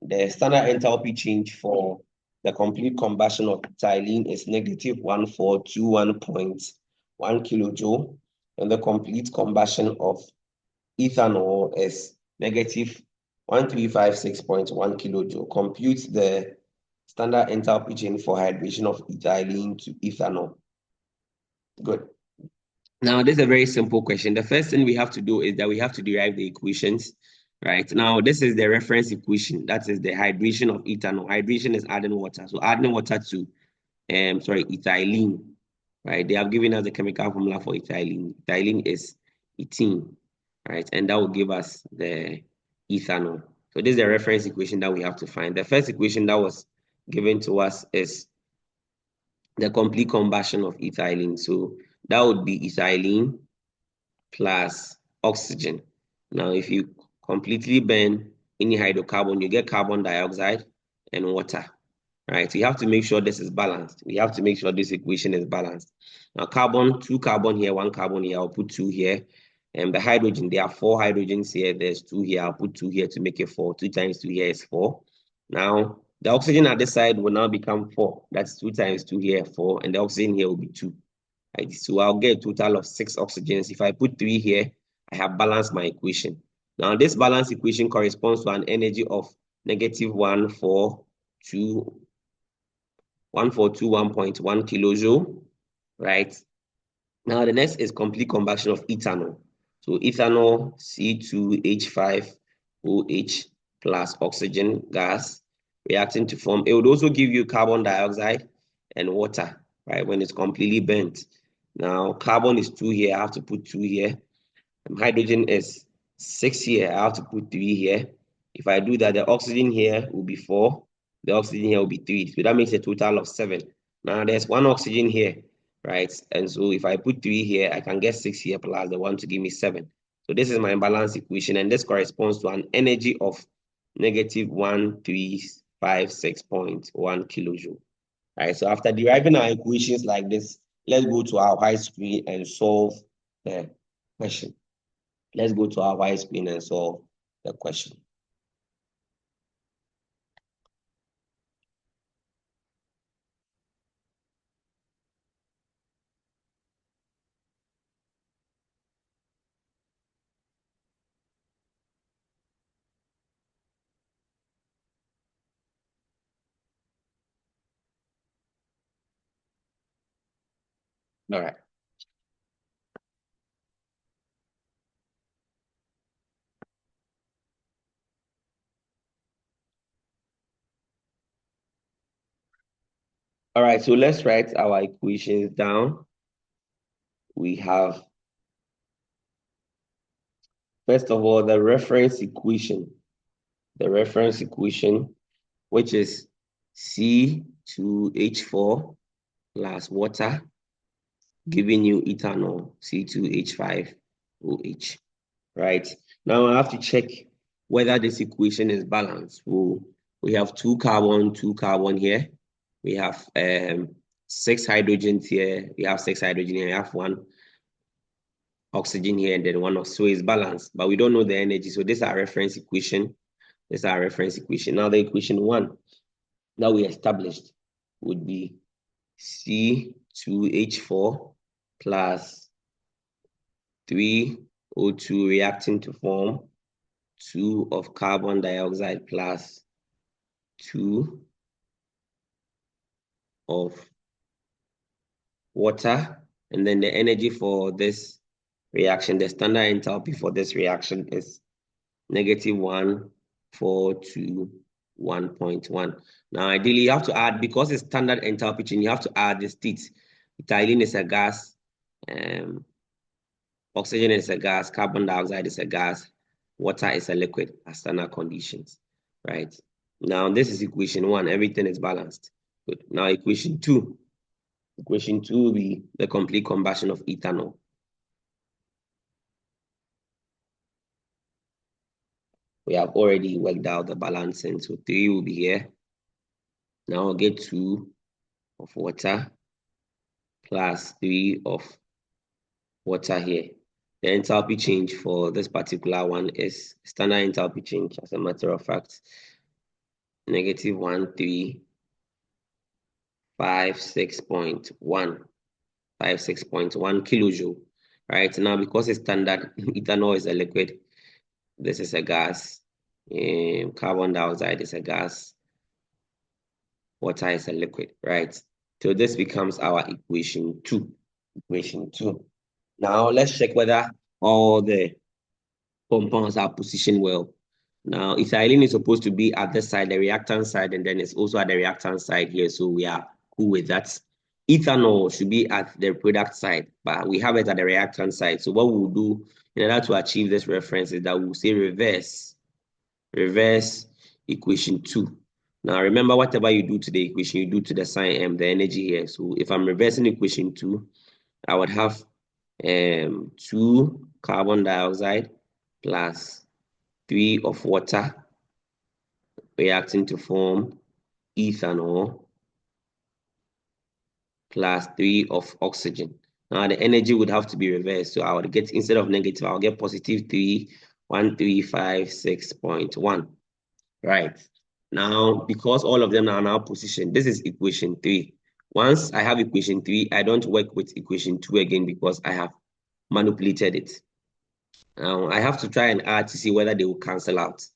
the standard enthalpy change for the complete combustion of ethylene is negative 1421.1 kilojoule, and the complete combustion of ethanol is negative 1356.1 kilojoule. Compute the standard enthalpy change for hydration of ethylene to ethanol. Good. Now, this is a very simple question. The first thing we have to do is that we have to derive the equations, right? Now, this is the reference equation. That is the hydration of ethanol. Hydration is adding water. So adding water to, ethylene, right? They have given us the chemical formula for ethylene. Ethylene is ethene, right? And that will give us the ethanol. So this is the reference equation that we have to find. The first equation that was given to us is the complete combustion of ethylene. So that would be ethylene plus oxygen. Now, if you completely burn any hydrocarbon, you get carbon dioxide and water, right? So you have to make sure this is balanced. We have to make sure this equation is balanced. Now, carbon, 2 carbon here, 1 carbon here, I'll put 2 here. And the hydrogen, there are 4 hydrogens here. There's 2 here. I'll put 2 here to make it 4. 2 times 2 here is 4. Now, the oxygen at this side will now become 4. That's 2 times 2 here, 4. And the oxygen here will be 2. Right? So I'll get a total of 6 oxygens. If I put 3 here, I have balanced my equation. Now, this balanced equation corresponds to an energy of negative 1421.1 kilojoule, right? Now, the next is complete combustion of ethanol. So ethanol, C2H5OH plus oxygen gas reacting to form. It would also give you carbon dioxide and water, right, when it's completely burnt. Now, carbon is 2 here. I have to put 2 here. Hydrogen is 6 here. I have to put 3 here. If I do that, the oxygen here will be 4. The oxygen here will be 3. So that makes a total of 7. Now, there's 1 oxygen here, right? And so if I put 3 here, I can get 6 here plus the 1 to give me 7. So this is my balance equation, and this corresponds to an energy of negative 1356.1 kilojoule. All right, so after deriving our equations like this, let's go to our white screen and solve the question. Let's go to our white screen and solve the question. All right. All right, so let's write our equations down. We have, first of all, the reference equation. The reference equation, which is C2H4 plus water, giving you ethanol, C2H5OH, right? Now I have to check whether this equation is balanced. We have two carbon here. We have 6 hydrogens here. We have 6 hydrogen here. We have 1 oxygen here and then 1 oxygen. So it's balanced, but we don't know the energy. So this is our reference equation. This is our reference equation. Now the equation 1 that we established would be C2H4 plus 3O2 reacting to form 2 of carbon dioxide plus 2 of water. And then the energy for this reaction, the standard enthalpy for this reaction is -142.1. Now, ideally, you have to add, because it's standard enthalpy change, you have to add the states. Ethylene is a gas, oxygen is a gas, carbon dioxide is a gas, water is a liquid at standard conditions, right? Now, this is equation 1. Everything is balanced. Good. Now, equation 2. Equation 2 will be the complete combustion of ethanol. We have already worked out the balancing. So 3 will be here. Now I'll get 2 of water plus 3 of water here. The enthalpy change for this particular one is standard enthalpy change, as a matter of fact, -1356.1, 56.1 kilojoule. Right now, because it's standard, ethanol is a liquid. This is a gas. Carbon dioxide is a gas. Water is a liquid, right? So this becomes our equation 2. Equation 2. Now let's check whether all the compounds are positioned well. Now, ethylene is supposed to be at this side, the reactant side, and then it's also at the reactant side here. So we are cool with that. Ethanol should be at the product side, but we have it at the reactant side. So what we'll do in order to achieve this reference is that we'll say reverse equation 2. Now, remember, whatever you do to the equation, you do to the sign M, the energy here. So if I'm reversing equation 2, I would have 2 carbon dioxide plus 3 of water reacting to form ethanol plus 3 of oxygen. Now the energy would have to be reversed. So I would get, instead of negative, I'll get positive 31356.1. Right. Now, because all of them are now positioned, this is equation 3. Once I have equation 3, I don't work with equation 2 again because I have manipulated it. Now, I have to try and add to see whether they will cancel out.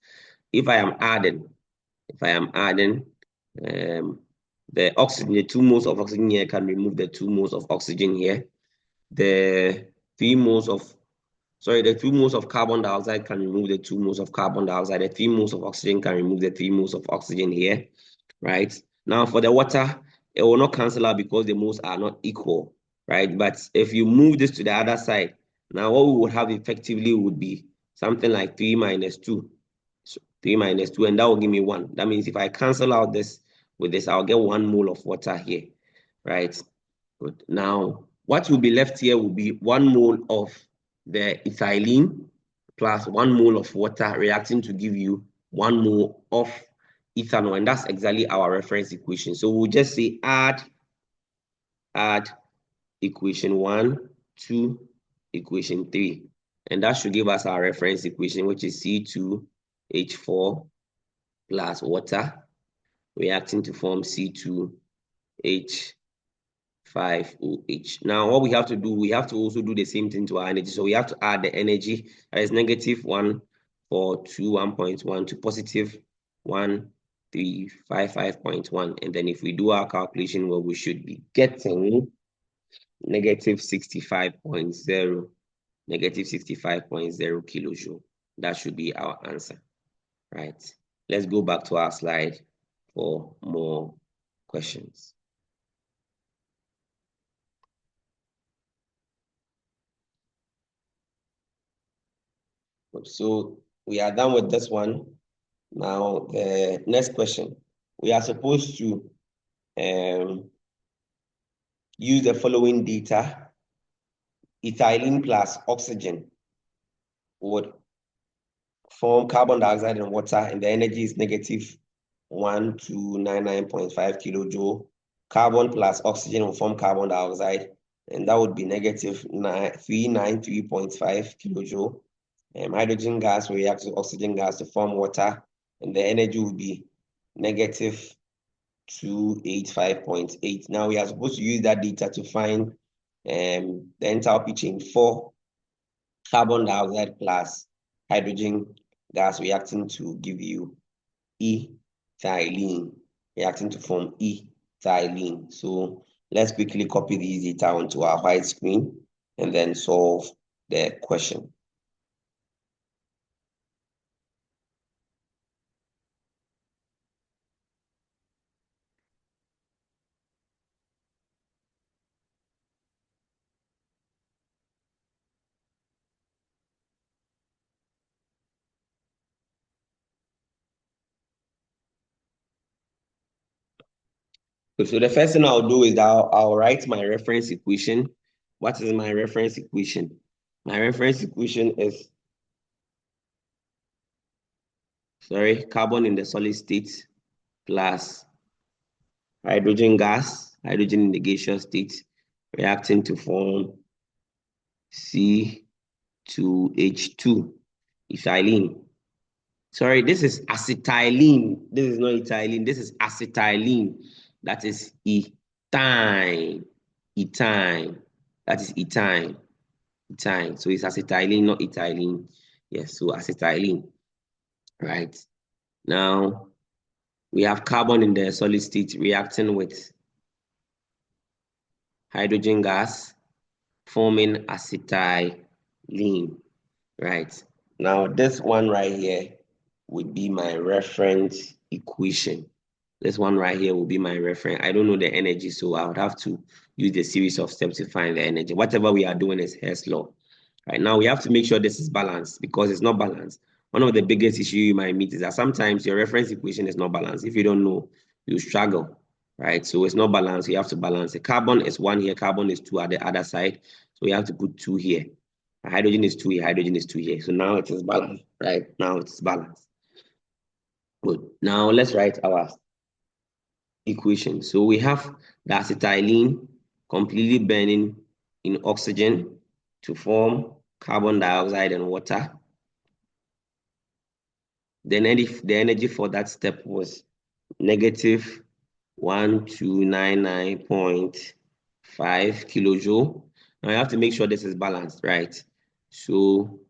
If I am adding, the oxygen, the 2 moles of oxygen here can remove the 2 moles of oxygen here. The 2 moles of carbon dioxide can remove the 2 moles of carbon dioxide. The 3 moles of oxygen can remove the 3 moles of oxygen here, right? Now for the water, it will not cancel out because the moles are not equal, right? But if you move this to the other side, now what we would have effectively would be something like 3 minus 2. So 3 minus 2, and that will give me 1. That means if I cancel out this with this, I'll get 1 mole of water here, right? Good. Now, what will be left here will be 1 mole of the ethylene plus 1 mole of water reacting to give you 1 mole of ethanol, and that's exactly our reference equation. So we'll just say add equation 1 to equation 3, and that should give us our reference equation, which is C2H4 plus water reacting to form C2H5OH. Now, what we have to do, we have to also do the same thing to our energy. So we have to add the energy, that is -142.1 to +1,355.1. And then if we do our calculation, well, we should be getting -65.0 kilojoule. That should be our answer, right? Let's go back to our slide for more questions. So we are done with this one. Now, the next question. We are supposed to use the following data. Ethylene plus oxygen would form carbon dioxide and water, and the energy is negative 1299.5 kilojoule. Carbon plus oxygen will form carbon dioxide, and that would be negative 393.5 kilojoule. Hydrogen gas will react to oxygen gas to form water, and the energy will be negative 285.8. Now we are supposed to use that data to find the enthalpy change for carbon dioxide plus hydrogen gas reacting to give you ethylene, reacting to form ethylene. So let's quickly copy these data onto our white screen and then solve the question. So the first thing I'll do is I'll write my reference equation. What is my reference equation? My reference equation is, carbon in the solid state plus hydrogen gas, hydrogen in the gaseous state, reacting to form C2H2, ethylene. Sorry, this is acetylene. This is not ethylene. This is acetylene. That is ethine. Ethine. That is ethine. Ethine. So it's acetylene, not ethylene. Yes, so acetylene. Right. Now, we have carbon in the solid state reacting with hydrogen gas, forming acetylene. Right. Now, this one right here would be my reference equation. This one right here will be my reference. I don't know the energy, so I would have to use the series of steps to find the energy. Whatever we are doing is Hess law. Right now, we have to make sure this is balanced because it's not balanced. One of the biggest issues you might meet is that sometimes your reference equation is not balanced. If you don't know, you struggle, right? So it's not balanced. You have to balance it. Carbon is 1 here, carbon is 2 at the other side. So you have to put 2 here. Hydrogen is 2 here, hydrogen is 2 here. So now it is balanced, right? Now it's balanced. Good. Now let's write our equation. So we have the acetylene completely burning in oxygen to form carbon dioxide and water. Then the energy for that step was negative 1299.5 kilojoule. Now you have to make sure this is balanced, right? So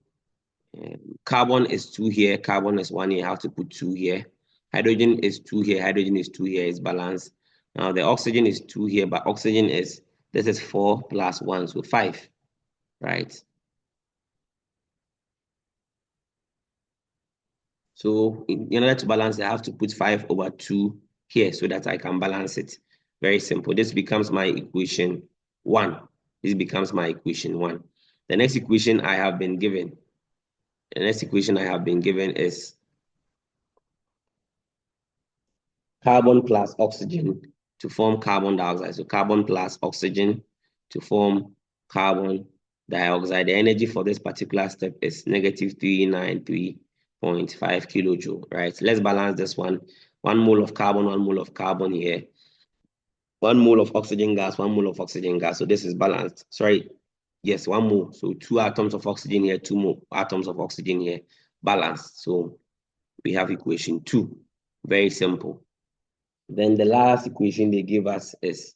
carbon is 2 here, carbon is 1 here, you have to put 2 here. Hydrogen is 2 here, hydrogen is 2 here, it's balanced. Now the oxygen is 2 here, but oxygen is, this is 4 plus 1, so 5, right? So in order to balance, I have to put 5 over 2 here so that I can balance it. Very simple. This becomes my equation 1. This becomes my equation 1. The next equation I have been given, is carbon plus oxygen to form carbon dioxide. So carbon plus oxygen to form carbon dioxide. The energy for this particular step is negative 393.5 kilojoule, right? Let's balance this one. 1 mole of carbon, 1 mole of carbon here. 1 mole of oxygen gas, 1 mole of oxygen gas. So this is balanced. Sorry, yes, 1 mole. So 2 atoms of oxygen here, 2 more atoms of oxygen here. Balanced. So we have equation 2. Very simple. Then the last equation they give us is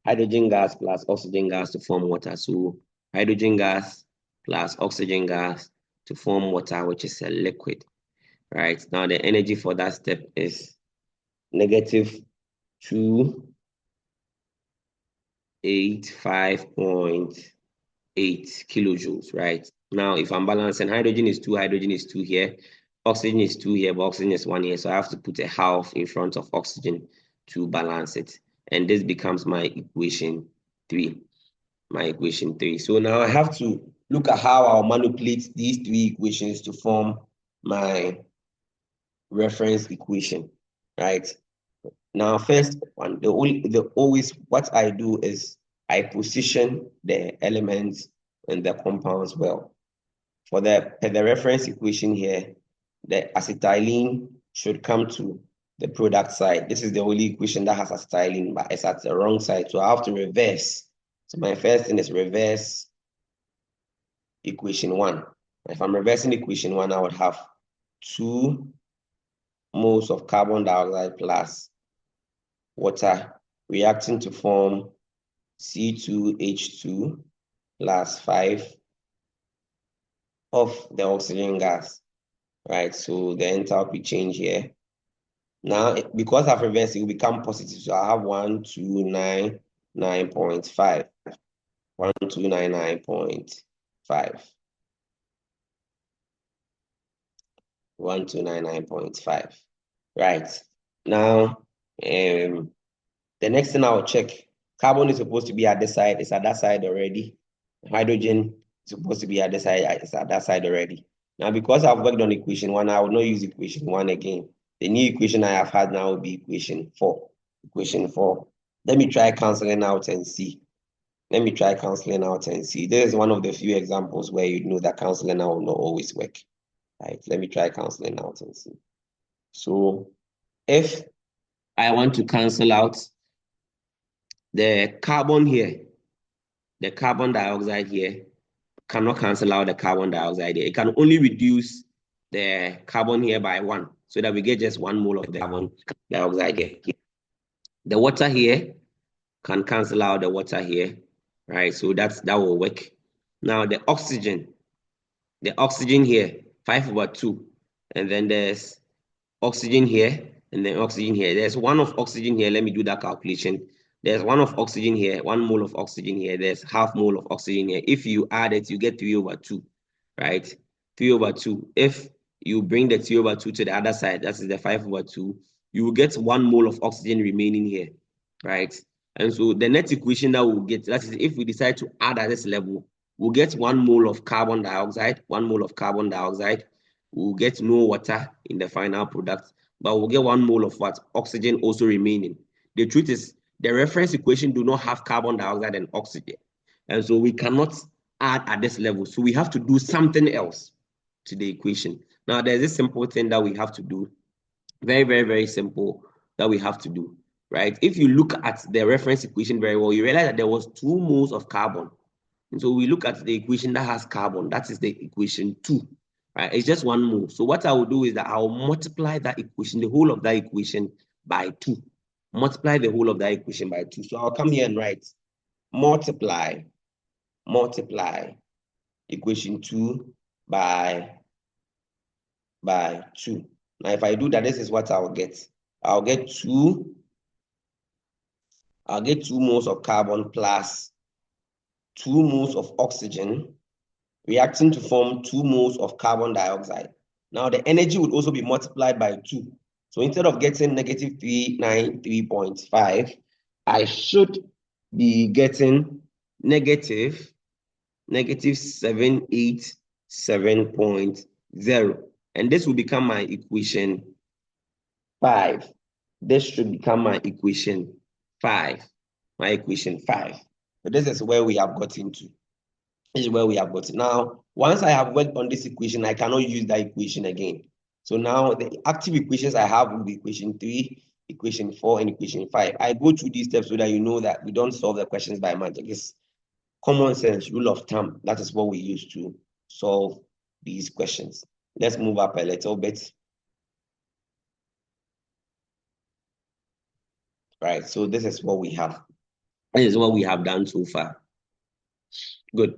hydrogen gas plus oxygen gas to form water. So hydrogen gas plus oxygen gas to form water, which is a liquid, right? Now the energy for that step is negative 285.8 kilojoules, right? Now if I'm balancing, hydrogen is 2 here, oxygen is 2 here, but oxygen is 1 here, so I have to put a half in front of oxygen to balance it. And this becomes my equation 3. So now I have to look at how I'll manipulate these three equations to form my reference equation, right? Now, first one, always what I do is I position the elements and the compounds well. For the reference equation here, the acetylene should come to the product side. This is the only equation that has acetylene, but it's at the wrong side. So I have to reverse. So my first thing is reverse equation one. If I'm reversing equation one, I would have 2 moles of carbon dioxide plus water reacting to form C2H2 plus 5 of the oxygen gas, right? So the enthalpy change here. Now, because I've reversed, it will become positive. So I have 1299.5. 1299.5. 1299.5. Right. Now, the next thing I'll check, carbon is supposed to be at this side. It's at that side already. Hydrogen is supposed to be at this side. It's at that side already. Now, because I've worked on equation one, I will not use equation one again. The new equation I have had now will be equation four. Equation four. Let me try canceling out and see. Let me try canceling out and see. This is one of the few examples where you know that canceling out will not always work. Right? Let me try canceling out and see. So if I want to cancel out the carbon here, the carbon dioxide here cannot cancel out the carbon dioxide here. It can only reduce the carbon here by 1, so that we get just 1 mole of the carbon dioxide here. The water here can cancel out the water here, right? So that will work. Now the oxygen here, 5/2, and then there's oxygen here, and then oxygen here. There's 1 of oxygen here. Let me do that calculation. There's 1 of oxygen here, 1 mole of oxygen here. There's half mole of oxygen here. If you add it, you get 3/2, right? 3/2. If you bring the 3/2 to the other side, that is the 5/2, you will get 1 mole of oxygen remaining here, right? And so the net equation that we'll get, that is if we decide to add at this level, we'll get 1 mole of carbon dioxide, 1 mole of carbon dioxide. We'll get no water in the final product, but we'll get 1 mole of what? Oxygen also remaining. The truth is, the reference equation do not have carbon dioxide and oxygen. And so we cannot add at this level. So we have to do something else to the equation. Now, there's this simple thing that we have to do. Very, very, very simple that we have to do, right? If you look at the reference equation very well, you realize that there was 2 moles of carbon. And so we look at the equation that has carbon. That is the equation 2. Right? It's just 1 mole. So what I will do is that I'll multiply that equation, the whole of that equation, by 2. Multiply the whole of that equation by 2. So I'll come here and write multiply equation 2 by 2. Now, if I do that, this is what I'll get. I'll get 2 moles of carbon plus 2 moles of oxygen reacting to form 2 moles of carbon dioxide. Now, the energy would also be multiplied by 2. So instead of getting negative 393.5, I should be getting negative 787.0. And this will become my equation 5. This should become my equation 5. My equation 5. So this is where we have gotten to. This is where we have gotten. Now, once I have worked on this equation, I cannot use that equation again. So now the active equations I have will be equation 3, equation 4, and equation 5. I go through these steps so that you know that we don't solve the questions by magic. It's common sense, rule of thumb. That is what we use to solve these questions. Let's move up a little bit. Right, so this is what we have. This is what we have done so far. Good.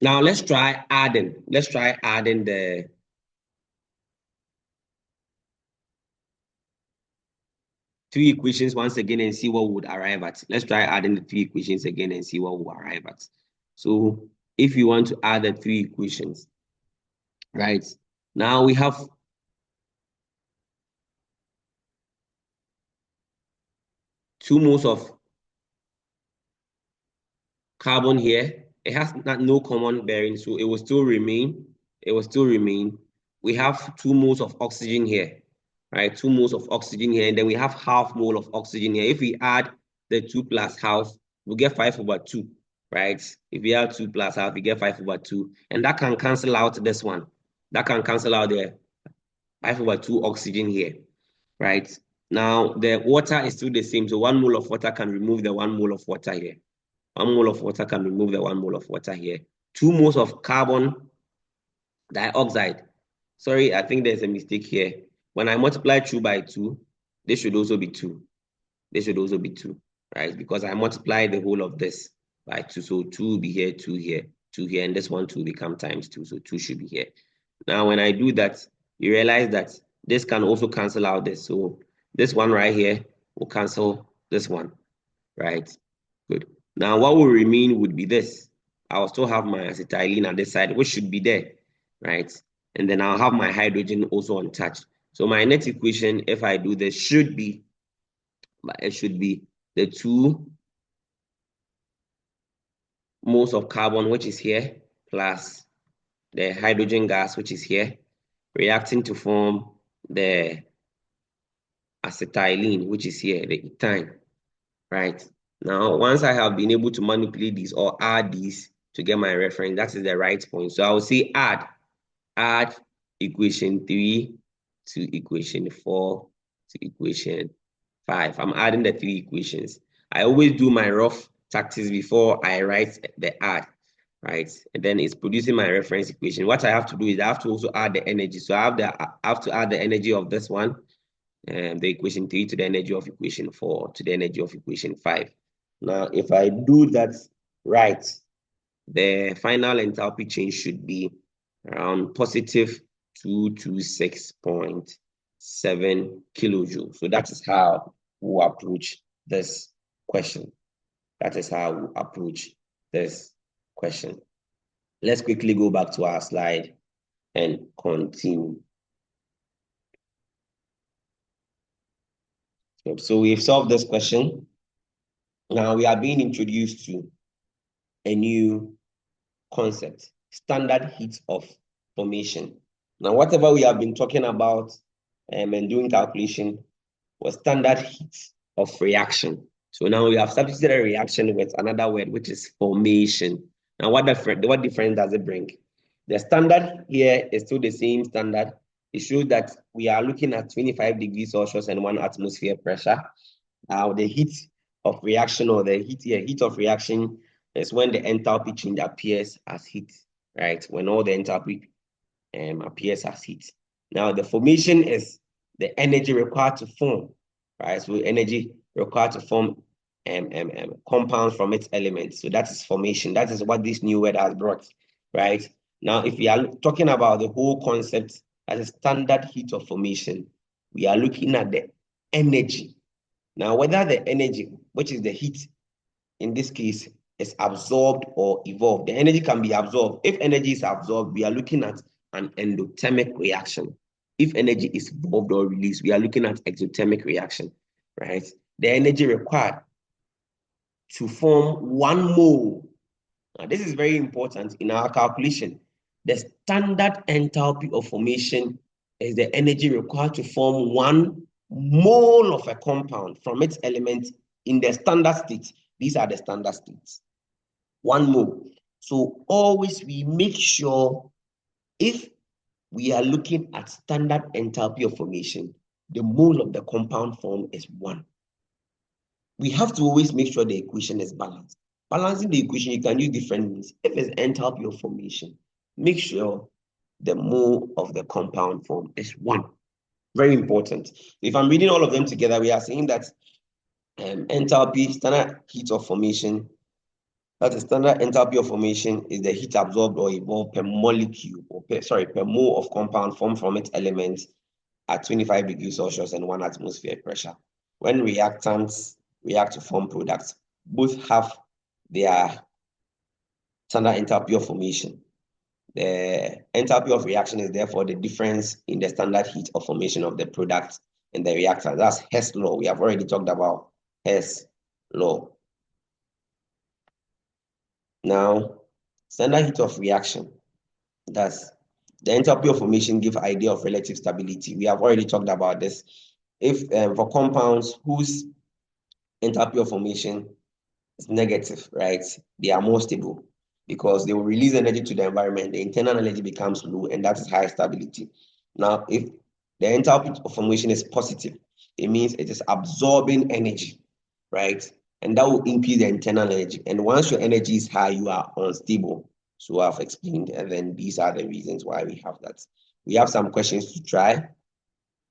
Now let's try adding. Let's try adding the three equations once again and see what we would arrive at. Let's try adding the 3 equations again and see what we'll arrive at. So if you want to add the 3 equations, right? Now we have 2 moles of carbon here it has no common bearing, so it will still remain. It will still remain. We have 2 moles of oxygen here, right? 2 moles of oxygen here, and then we have half mole of oxygen here. If we add the 2 plus half, we'll get 5/2, right? If we add 2 plus half, we get 5/2, and that can cancel out this one. That can cancel out the 5/2 oxygen here, right? Now, the water is still the same, so 1 mole of water can remove the 1 mole of water here. 1 mole of water can remove the 1 mole of water here. 2 moles of carbon dioxide. Sorry, I think there's a mistake here. When I multiply 2 by 2, this should also be 2. This should also be 2, right? Because I multiply the whole of this by 2. So 2 will be here, 2 here, 2 here, and this one 2 will become times 2. So 2 should be here. Now, when I do that, you realize that this can also cancel out this. So this one right here will cancel this one, right? Good. Now, what will remain would be this. I'll still have my acetylene at this side, which should be there, right? And then I'll have my hydrogen also untouched. So my next equation, if I do this, should be, it should be the 2 moles of carbon, which is here, plus the hydrogen gas, which is here, reacting to form the acetylene, which is here, the ethane, right? Now, once I have been able to manipulate these or add these to get my reference, that is the right point. So I will say add equation 3 to equation 4 to equation 5. I'm adding the 3 equations. I always do my rough tactics before I write the add, right? And then it's producing my reference equation. What I have to do is I have to also add the energy. So I have to add the energy of this one, the equation 3 to the energy of equation 4 to the energy of equation 5. Now, if I do that right, the final enthalpy change should be around positive 226.7 kilojoules. So that is how we approach this question. That is how we approach this question. Let's quickly go back to our slide and continue. So we've solved this question. Now we are being introduced to a new concept, standard heat of formation. Now, whatever we have been talking about and doing calculation was standard heat of reaction. So now we have substituted a reaction with another word, which is formation. Now, what difference does it bring? The standard here is still the same standard. It shows that we are looking at 25 degrees Celsius and 1 atmosphere pressure. Now, the heat of reaction or the heat of reaction is when the enthalpy change appears as heat, right? When all the enthalpy appears as heat. Now, the formation is the energy required to form, right? So energy required to form compounds from its elements. So that is formation. That is what this new word has brought, right? Now, if we are talking about the whole concept as a standard heat of formation, we are looking at the energy. Now, whether the energy, which is the heat in this case, is absorbed or evolved. The energy can be absorbed. If energy is absorbed, we are looking at an endothermic reaction. If energy is evolved or released, we are looking at exothermic reaction, right? The energy required to form 1 mole. Now, this is very important in our calculation. The standard enthalpy of formation is the energy required to form 1 mole of a compound from its element in the standard state. These are the standard states. 1 mole. So always we make sure if we are looking at standard enthalpy of formation, the mole of the compound form is 1. We have to always make sure the equation is balanced. Balancing the equation, you can use different means. If it's enthalpy of formation, make sure the mole of the compound form is 1. Very important. If I'm reading all of them together, we are saying that enthalpy, standard heat of formation, that is standard enthalpy of formation is the heat absorbed or evolved per molecule, or per mole of compound formed from its elements at 25 degrees Celsius and 1 atmosphere pressure. When reactants react to form products, both have their standard enthalpy of formation. The enthalpy of reaction is therefore the difference in the standard heat of formation of the product and the reactant. That's Hess law. We have already talked about Hess law. Now, Standard heat of reaction. That's the enthalpy of formation give idea of relative stability. We have already talked about this. If for compounds whose enthalpy of formation is negative, right, they are more stable because they will release energy to the environment. The internal energy becomes low, and that is high stability. Now, if the enthalpy of formation is positive, it means it is absorbing energy, right? And that will increase the internal energy. And once your energy is high, you are unstable. So I've explained, and then these are the reasons why we have that. We have some questions to try.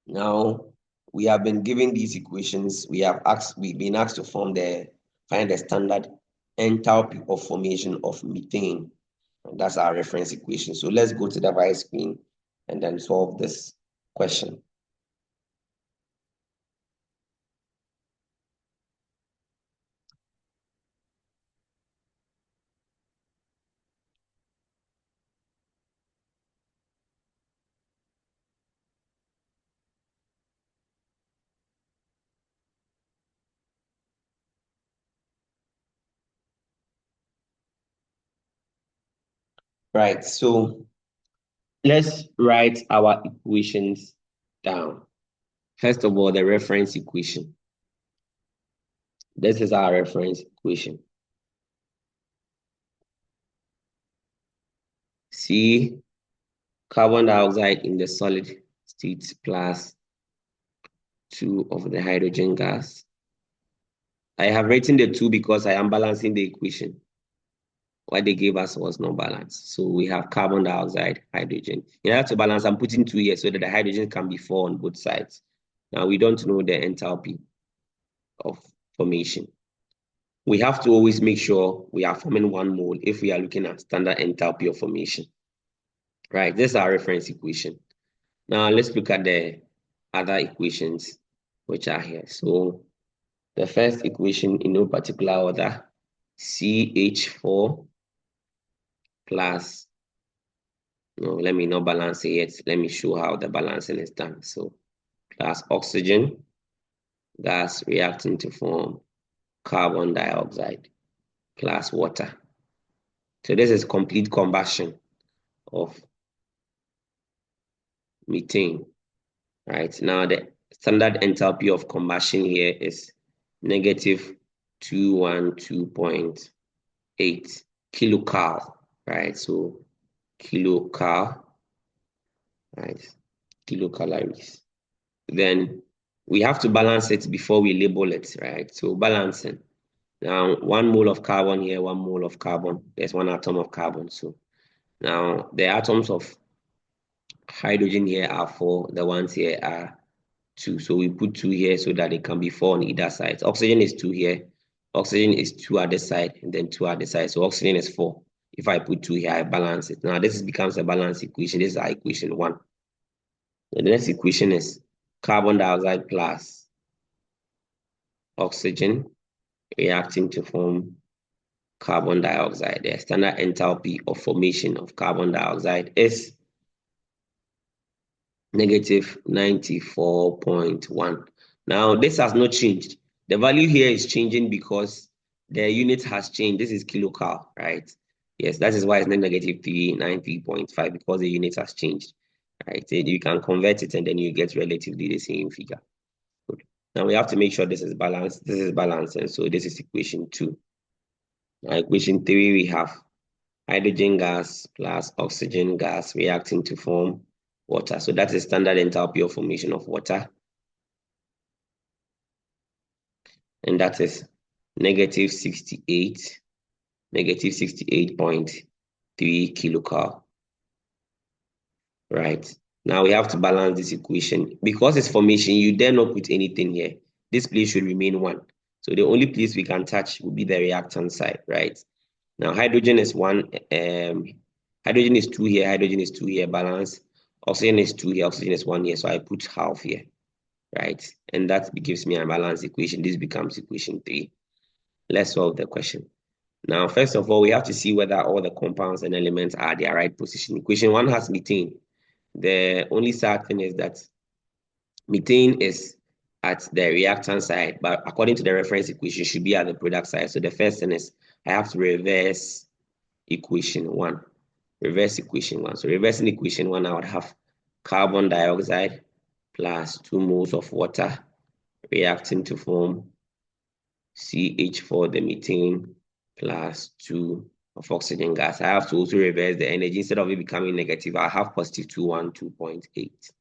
Now, we have been given these equations. We've been asked to find the standard enthalpy of formation of methane. And that's our reference equation. So let's go to the right screen and then solve this question. Right, so let's write our equations down. First of all, the reference equation. This is our reference equation. C, carbon dioxide in the solid state plus 2 of the hydrogen gas. I have written the 2 because I am balancing the equation. What they gave us was not balanced. So we have carbon dioxide, hydrogen. In order to balance, I'm putting 2 here so that the hydrogen can be 4 on both sides. Now we don't know the enthalpy of formation. We have to always make sure we are forming 1 mole if we are looking at standard enthalpy of formation. Right, this is our reference equation. Now let's look at the other equations which are here. So the first equation in no particular order, CH4 plus, no, let me not balance it yet. Let me show how the balancing is done. So plus oxygen gas reacting to form carbon dioxide plus water. So this is complete combustion of methane, right? Now the standard enthalpy of combustion here is negative 212.8 kilocal, right? So kilocal, right? Kilocalories. Then we have to balance it before we label it, right? So balancing. Now, 1 mole of carbon here, 1 mole of carbon. There's 1 atom of carbon. So now the atoms of hydrogen here are 4. The ones here are 2. So we put 2 here so that it can be 4 on either side. Oxygen is 2 here. Oxygen is 2 at the side and then 2 at the side. So oxygen is 4. If I put 2 here, I balance it. Now this becomes a balanced equation. This is our equation 1. The next equation is carbon dioxide plus oxygen reacting to form carbon dioxide. The standard enthalpy of formation of carbon dioxide is negative 94.1. Now, this has not changed. The value here is changing because the unit has changed. This is kilocal, right? Yes, that is why it's negative 390.5 because the unit has changed, right? You can convert it and then you get relatively the same figure. Good. Now we have to make sure this is balanced. This is balanced, and so this is equation 2. Now, equation 3, we have hydrogen gas plus oxygen gas reacting to form water. So that's the standard enthalpy of formation of water. And that is negative 68.3 kilocal. Right. Now we have to balance this equation. Because it's formation, you dare not put anything here. This place should remain 1. So the only place we can touch will be the reactant side, right? Now hydrogen is 1, hydrogen is 2 here, hydrogen is 2 here, balance. Oxygen is 2 here, oxygen is 1 here, so I put half here, right? And that gives me a balanced equation. This becomes equation 3. Let's solve the question. Now, first of all, we have to see whether all the compounds and elements are at their right position. Equation 1 has methane. The only sad thing is that methane is at the reactant side, but according to the reference equation, it should be at the product side. So the first thing is I have to reverse equation 1. Reverse equation 1. So reversing equation 1, I would have carbon dioxide plus 2 moles of water reacting to form CH4, the methane, plus 2 of oxygen gas. I have to also reverse the energy. Instead of it becoming negative, I have positive 212.8.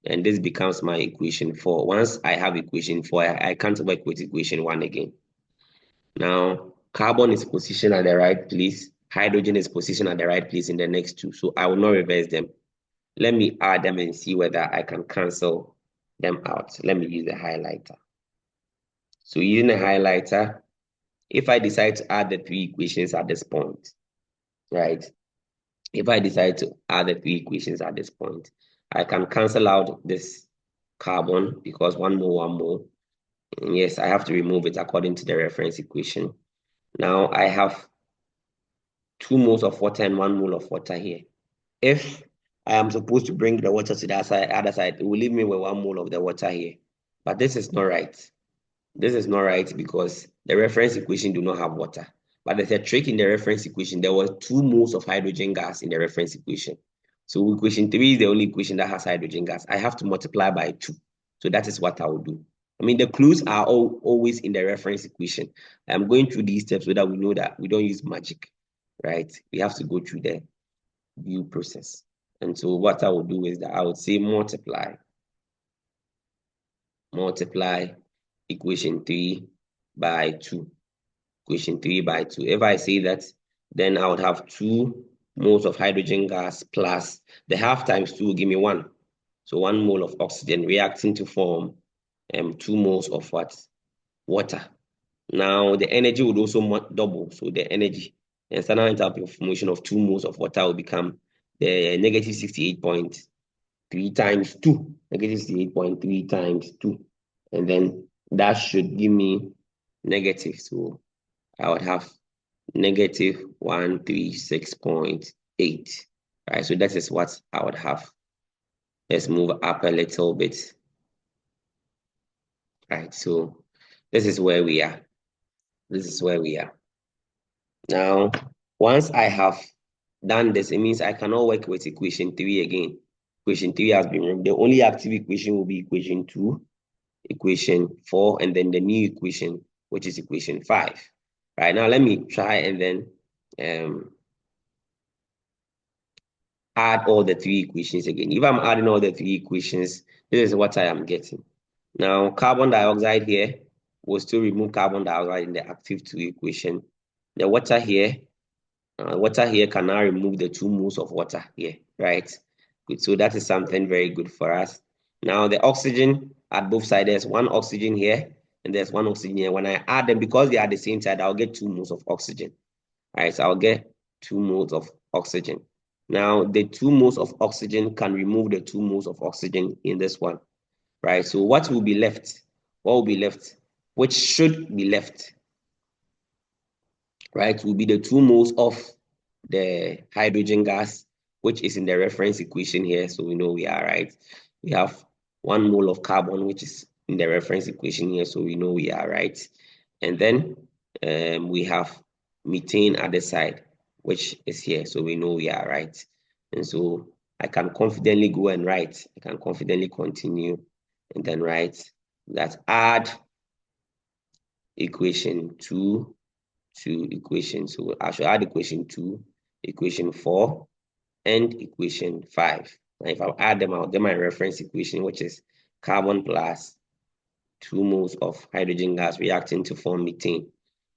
And this becomes my equation 4. Once I have equation 4, I can't work with equation 1 again. Now, carbon is positioned at the right place. Hydrogen is positioned at the right place in the next two. So I will not reverse them. Let me add them and see whether I can cancel them out. Let me use the highlighter. So using a highlighter, if I decide to add the three equations at this point, right? If I decide to add the three equations at this point, I can cancel out this carbon because one more. And yes, I have to remove it according to the reference equation. Now I have 2 moles of water and 1 mole of water here. If I am supposed to bring the water to the other side, it will leave me with 1 mole of the water here. But this is not right. This is not right because the reference equation do not have water. But there's a trick in the reference equation. There were 2 moles of hydrogen gas in the reference equation. So equation 3 is the only equation that has hydrogen gas. I have to multiply by 2. So that is what I will do. I mean, the clues are always in the reference equation. I'm going through these steps so that we know that we don't use magic, right? We have to go through the view process. And so what I would do is that I would say multiply equation 3 by 2. Equation 3 by 2. If I say that, then I would have 2 moles of hydrogen gas plus the half times 2 will give me 1. So 1 mole of oxygen reacting to form 2 moles of what? Water. Now the energy would also double. So the energy, the standard enthalpy of formation of 2 moles of water will become the negative 68.3 times 2. Negative 68.3 times 2. And then that should give me negative. So I would have negative 136.8. Right, so that is what I would have. Let's move up a little bit. Right, so this is where we are. This is where we are. Now, once I have done this, it means I cannot work with equation 3 again. Equation 3 has been removed. The only active equation will be equation 2, equation 4, and then the new equation, which is equation 5. Right, now let me try and then add all the three equations again. If I'm adding all the three equations, this is what I am getting. Now, carbon dioxide here will still remove carbon dioxide in the active 2 equation. The water here can now remove the 2 moles of water here, right? Good. So that is something very good for us. Now, the oxygen at both sides, there's 1 oxygen here and there's 1 oxygen here. When I add them, because they are the same side, I'll get 2 moles of oxygen. All right, so I'll get 2 moles of oxygen. Now, the 2 moles of oxygen can remove the 2 moles of oxygen in this one, right? So what will be left? What will be left? Which should be left, right? Will be the 2 moles of the hydrogen gas, which is in the reference equation here. So we know we are right. We have 1 mole of carbon, which is in the reference equation here. So we know we are right. And then we have methane at the side, which is here. So we know we are right. And so I can confidently go and write. I can confidently continue and then write that add equation 2 to equation. So I should add equation 2, equation 4, and equation 5. And if I add them, I'll get my reference equation, which is carbon plus 2 moles of hydrogen gas reacting to form methane.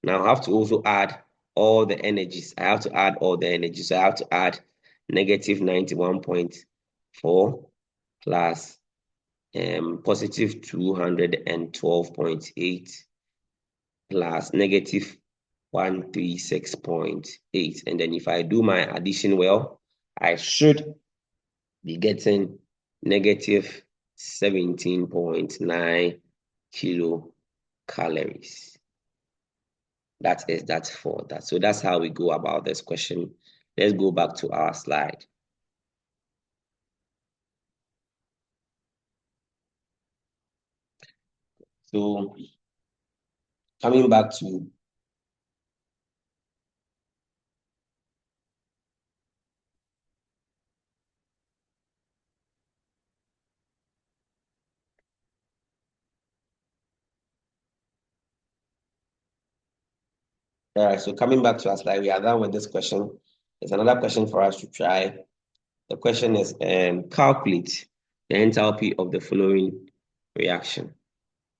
Now I have to also add all the energies. I have to add all the energies. So I have to add negative 91.4 plus positive 212.8 plus negative 136.8. And then if I do my addition well, I should be getting negative 17.9 kilocalories. That's for that. So that's how we go about this question. Let's go back to our slide. So coming back to All right, so coming back to us, like we are done with this question. There's another question for us to try. The question is calculate the enthalpy of the following reaction.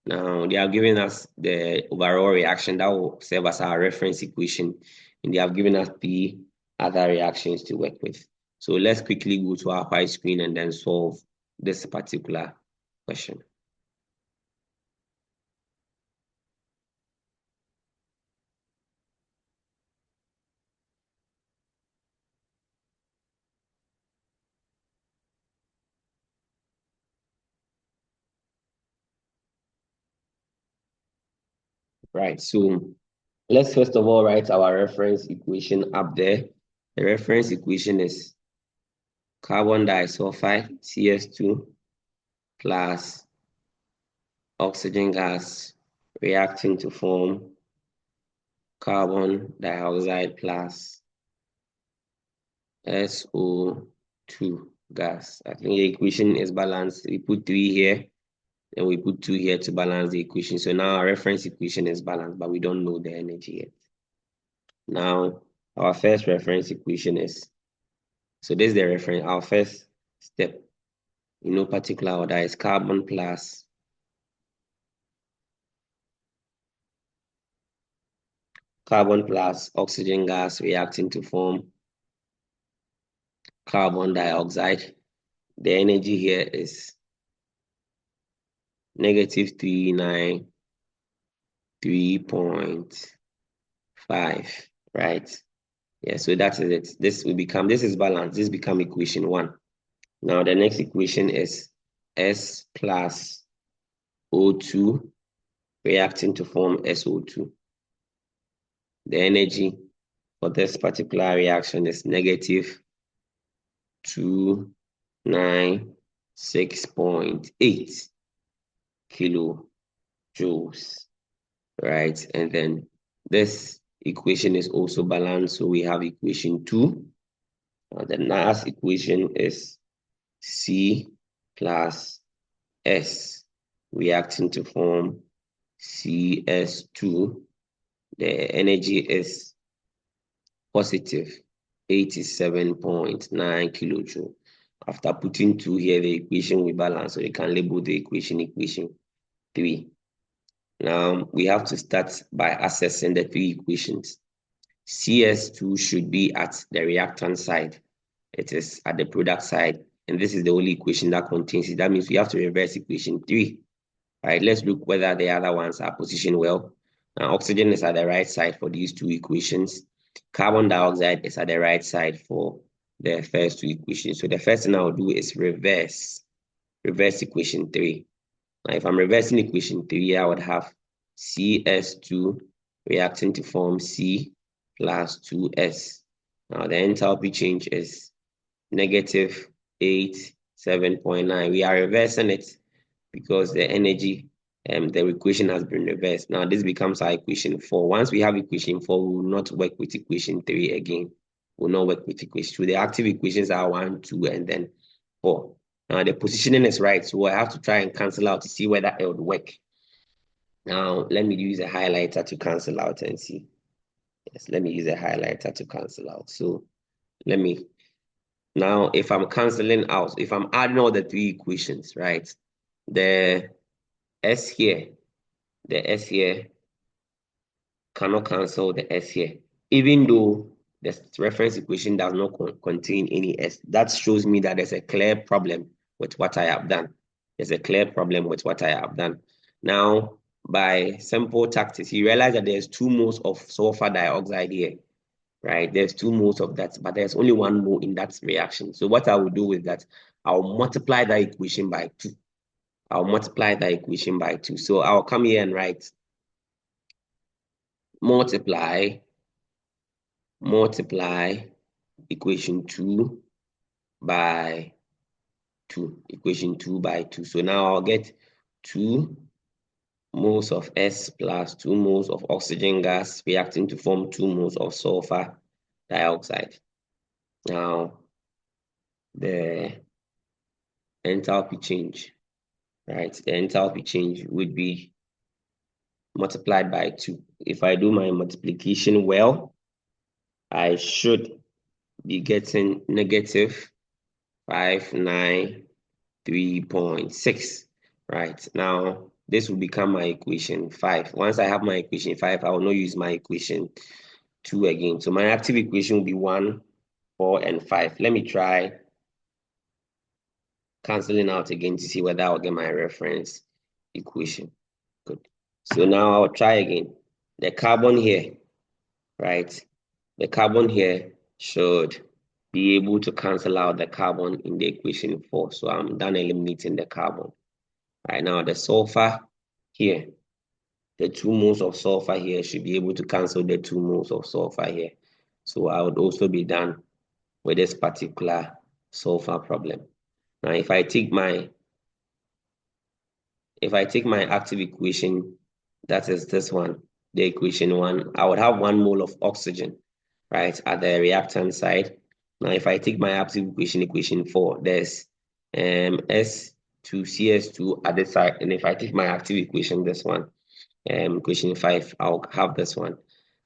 Now, they have given us the overall reaction that will serve as our reference equation, and they have given us the other reactions to work with. So let's quickly go to our white screen and then solve this particular question. Right, so let's first of all write our reference equation up there. The reference equation is carbon disulfide, CS2, plus oxygen gas reacting to form carbon dioxide plus SO2 gas. I think the equation is balanced. We put 3 here, and we put 2 here to balance the equation. So now our reference equation is balanced, but we don't know the energy yet. Now, our first reference equation is, so this is the reference, our first step, in no particular order, is carbon plus oxygen gas reacting to form carbon dioxide. The energy here is negative 393.5, right? Yeah, so that is it. This is balanced. This become equation 1. Now the next equation is S plus O2 reacting to form SO2. The energy for this particular reaction is negative 296.8 kilojoules, right? And then this equation is also balanced, so we have equation 2. The last equation is C plus S reacting to form CS2. The energy is positive 87.9 kilojoule. After putting 2 here, the equation will balance, so you can label the equation 3. Now, we have to start by assessing the 3 equations. CS2 should be at the reactant side. It is at the product side, and this is the only equation that contains it. That means we have to reverse equation 3. All right, let's look whether the other ones are positioned well. Now, oxygen is at the right side for these 2 equations. Carbon dioxide is at the right side for the first 2 equations. So the first thing I'll do is reverse equation 3. Now, if I'm reversing equation 3, I would have CS2 reacting to form C plus 2S. Now, the enthalpy change is negative 87.9. We are reversing it because the energy, the equation has been reversed. Now, this becomes our equation 4. Once we have equation 4, we will not work with equation 3 again. We will not work with equation 2. The active equations are 1, 2, and then 4. Now, the positioning is right, so I have to try and cancel out to see whether it would work. Now, let me use a highlighter to cancel out and see. Yes, let me use a highlighter to cancel out. So, now, if I'm canceling out, if I'm adding all the 3 equations, right, the S here cannot cancel the S here, even though the reference equation does not contain any S. That shows me that there's a clear problem with what I have done. There's a clear problem with what I have done. Now, by simple tactics, you realize that there's 2 moles of sulfur dioxide here, right? There's 2 moles of that, but there's only 1 mole in that reaction. So what I will do with that, I'll multiply that equation by 2. So I'll come here and write multiply equation 2 by 2. So now I'll get 2 moles of S plus 2 moles of oxygen gas reacting to form 2 moles of sulfur dioxide. Now, the enthalpy change, right? The enthalpy change would be multiplied by 2. If I do my multiplication well, I should be getting negative 593.6. Right, now this will become my equation 5. Once I have my equation 5, I will not use my equation 2 again. So my active equation will be 1, 4, and 5. Let me try canceling out again to see whether I'll get my reference equation. Good. So now I'll try again. The carbon here, right? The carbon here should be able to cancel out the carbon in the equation 4. So I'm done eliminating the carbon. Right now, the sulfur here, the 2 moles of sulfur here should be able to cancel the 2 moles of sulfur here. So I would also be done with this particular sulfur problem. Now, if I take my active equation, that is this one, the equation 1, I would have 1 mole of oxygen, right, at the reactant side. Now, if I take my active equation, equation 4, there's S2CS2 at the side. And if I take my active equation, this one, equation 5, I'll have this one.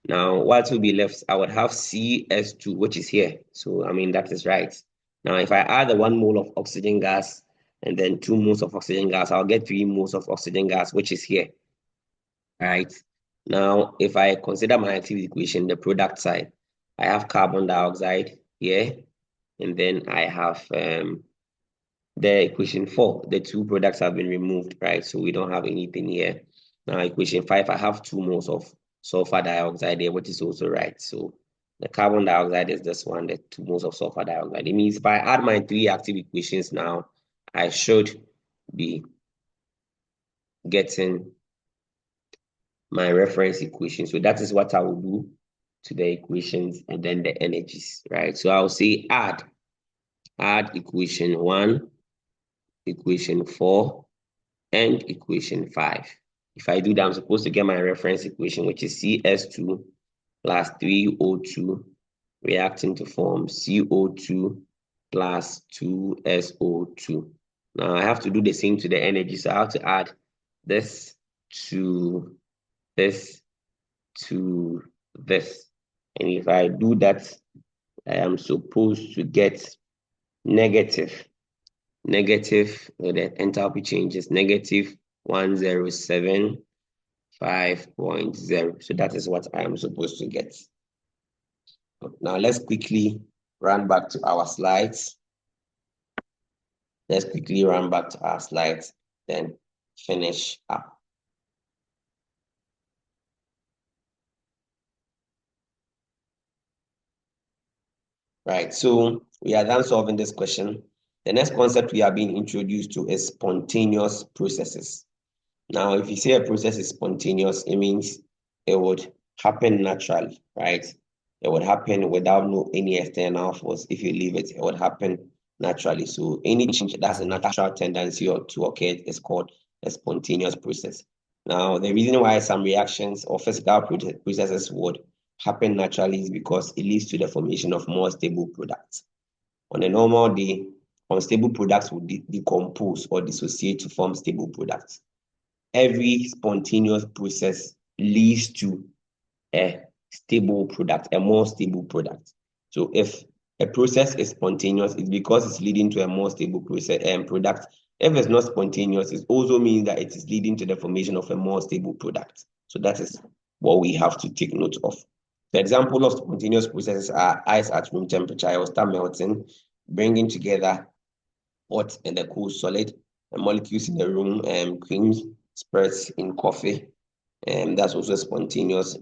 Now, what will be left? I would have CS2, which is here. So, I mean, that is right. Now, if I add the 1 mole of oxygen gas and then 2 moles of oxygen gas, I'll get 3 moles of oxygen gas, which is here. All right. Now, if I consider my active equation, the product side, I have carbon dioxide here, and then I have the equation 4. The 2 products have been removed, right? So we don't have anything here. Now, equation 5, I have 2 moles of sulfur dioxide there, which is also right. So the carbon dioxide is this one, the 2 moles of sulfur dioxide. It means if I add my 3 active equations now, I should be getting my reference equation. So that is what I will do to the equations and then the energies, right? So I'll say add equation 1, equation 4, and equation 5. If I do that, I'm supposed to get my reference equation, which is CS2 plus 3O2 reacting to form CO2 plus 2SO2. Now I have to do the same to the energy. So I have to add this to this to this. And if I do that, I am supposed to get negative, the enthalpy changes, negative 1075.0. So that is what I am supposed to get. Now let's quickly run back to our slides. Let's quickly run back to our slides, then finish up. Right, so we are done solving this question. The next concept we are being introduced to is spontaneous processes. Now, if you say a process is spontaneous, it means it would happen naturally, right? It would happen without any external force. If you leave it, it would happen naturally. So any change that's a natural tendency to occur is called a spontaneous process. Now, the reason why some reactions or physical processes would happen naturally is because it leads to the formation of more stable products. On a normal day, unstable products would decompose or dissociate to form stable products. Every spontaneous process leads to a stable product, a more stable product. So if a process is spontaneous, it's because it's leading to a more stable process product. If it's not spontaneous, it also means that it is leading to the formation of a more stable product. So that is what we have to take note of. The example of spontaneous processes are ice at room temperature. It will start melting, bringing together hot and the cool solid, and molecules in the room, creams, spreads in coffee. That's also spontaneous.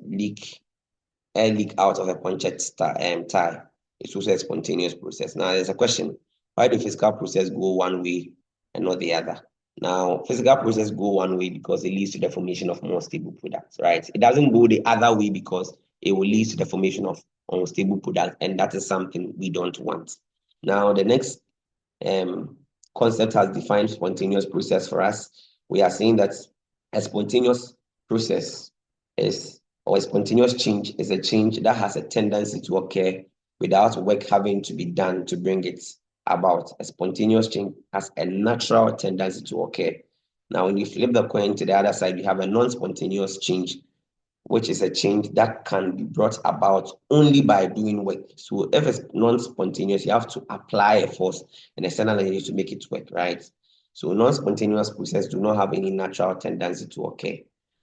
Air leak out of a punctured tire. It's also a spontaneous process. Now, there's a question. Why do physical process go one way and not the other? Now, physical process go one way because it leads to the formation of more stable products, right? It doesn't go the other way because it will lead to the formation of unstable products, and that is something we don't want. Now, the next concept has defined spontaneous process for us. We are saying that a spontaneous process or a spontaneous change is a change that has a tendency to occur without work having to be done to bring it about. A spontaneous change has a natural tendency to occur Now, when you flip the coin to the other side, we have a non-spontaneous change, which is a change that can be brought about only by doing work. So if it's non-spontaneous, you have to apply a force and external energy to make it work, right? So non-spontaneous processes do not have any natural tendency to occur.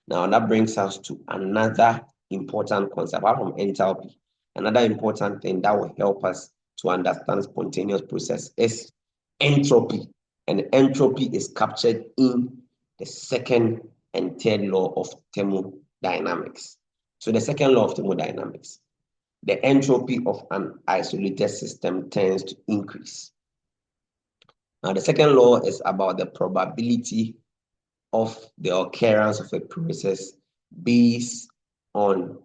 Now that brings us to another important concept, apart from enthalpy. Another important thing that will help us to understand spontaneous process is entropy. And entropy is captured in the second and third law of thermodynamics. So the second law of thermodynamics, the entropy of an isolated system tends to increase. Now, the second law is about the probability of the occurrence of a process based on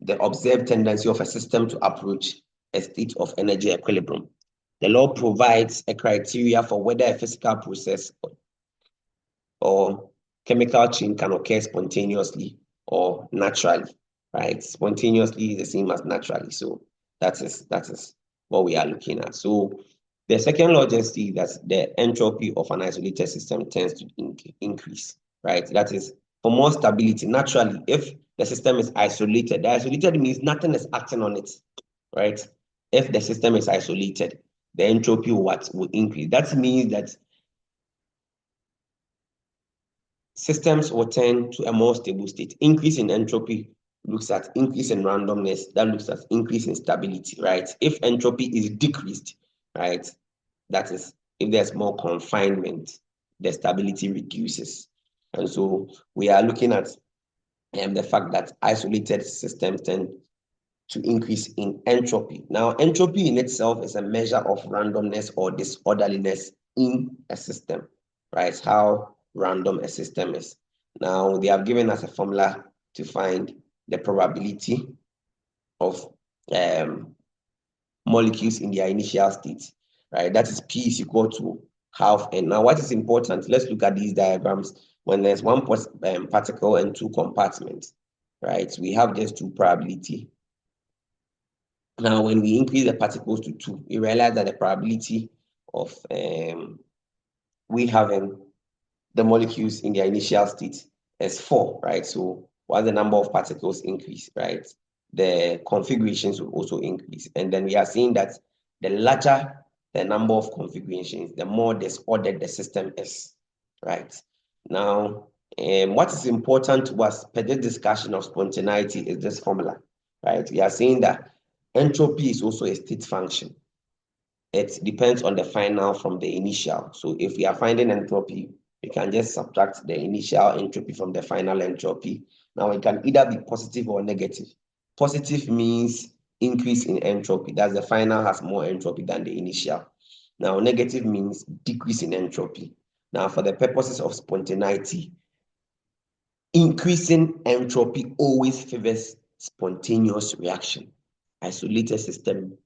the observed tendency of a system to approach a state of energy equilibrium. The law provides a criteria for whether a physical process or chemical change can occur spontaneously or naturally, right? Spontaneously is the same as naturally. So that is what we are looking at. So the second law just see that the entropy of an isolated system tends to increase, right? That is for more stability. Naturally, if the system is isolated, the isolated means nothing is acting on it, right? If the system is isolated, the entropy will increase. That means that systems will tend to a more stable state. Increase in entropy looks at increase in randomness, that looks at increase in stability, right? If entropy is decreased, right, that is, if there's more confinement, the stability reduces. And so we are looking at the fact that isolated systems tend to increase in entropy. Now, entropy in itself is a measure of randomness or disorderliness in a system, right? How random a system is. Now, they have given us a formula to find the probability of molecules in their initial state, right? That is P is equal to half N. Now, what is important? Let's look at these diagrams. When there's one particle and two compartments, right? We have just two probability. Now, when we increase the particles to 2, we realize that the probability of we having the molecules in their initial state is 4, right? So while the number of particles increase, right, the configurations will also increase. And then we are seeing that the larger the number of configurations, the more disordered the system is, right? Now, what is important to us per this discussion of spontaneity is this formula, right? We are saying that entropy is also a state function. It depends on the final from the initial. So if we are finding entropy, we can just subtract the initial entropy from the final entropy. Now it can either be positive or negative. Positive means increase in entropy. That's the final has more entropy than the initial. Now negative means decrease in entropy. Now for the purposes of spontaneity, increasing entropy always favors spontaneous reaction. Isolated system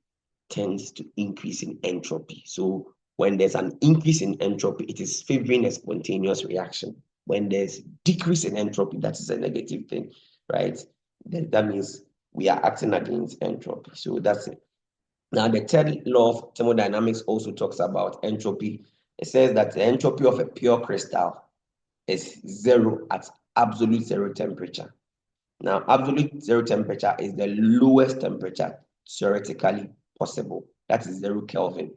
tends to increase in entropy. So when there's an increase in entropy, it is favoring a spontaneous reaction. When there's decrease in entropy, that is a negative thing, right? That means we are acting against entropy. So that's it. Now, the third law of thermodynamics also talks about entropy. It says that the entropy of a pure crystal is 0 at absolute 0 temperature. Now, absolute 0 temperature is the lowest temperature theoretically possible. That is 0 Kelvin.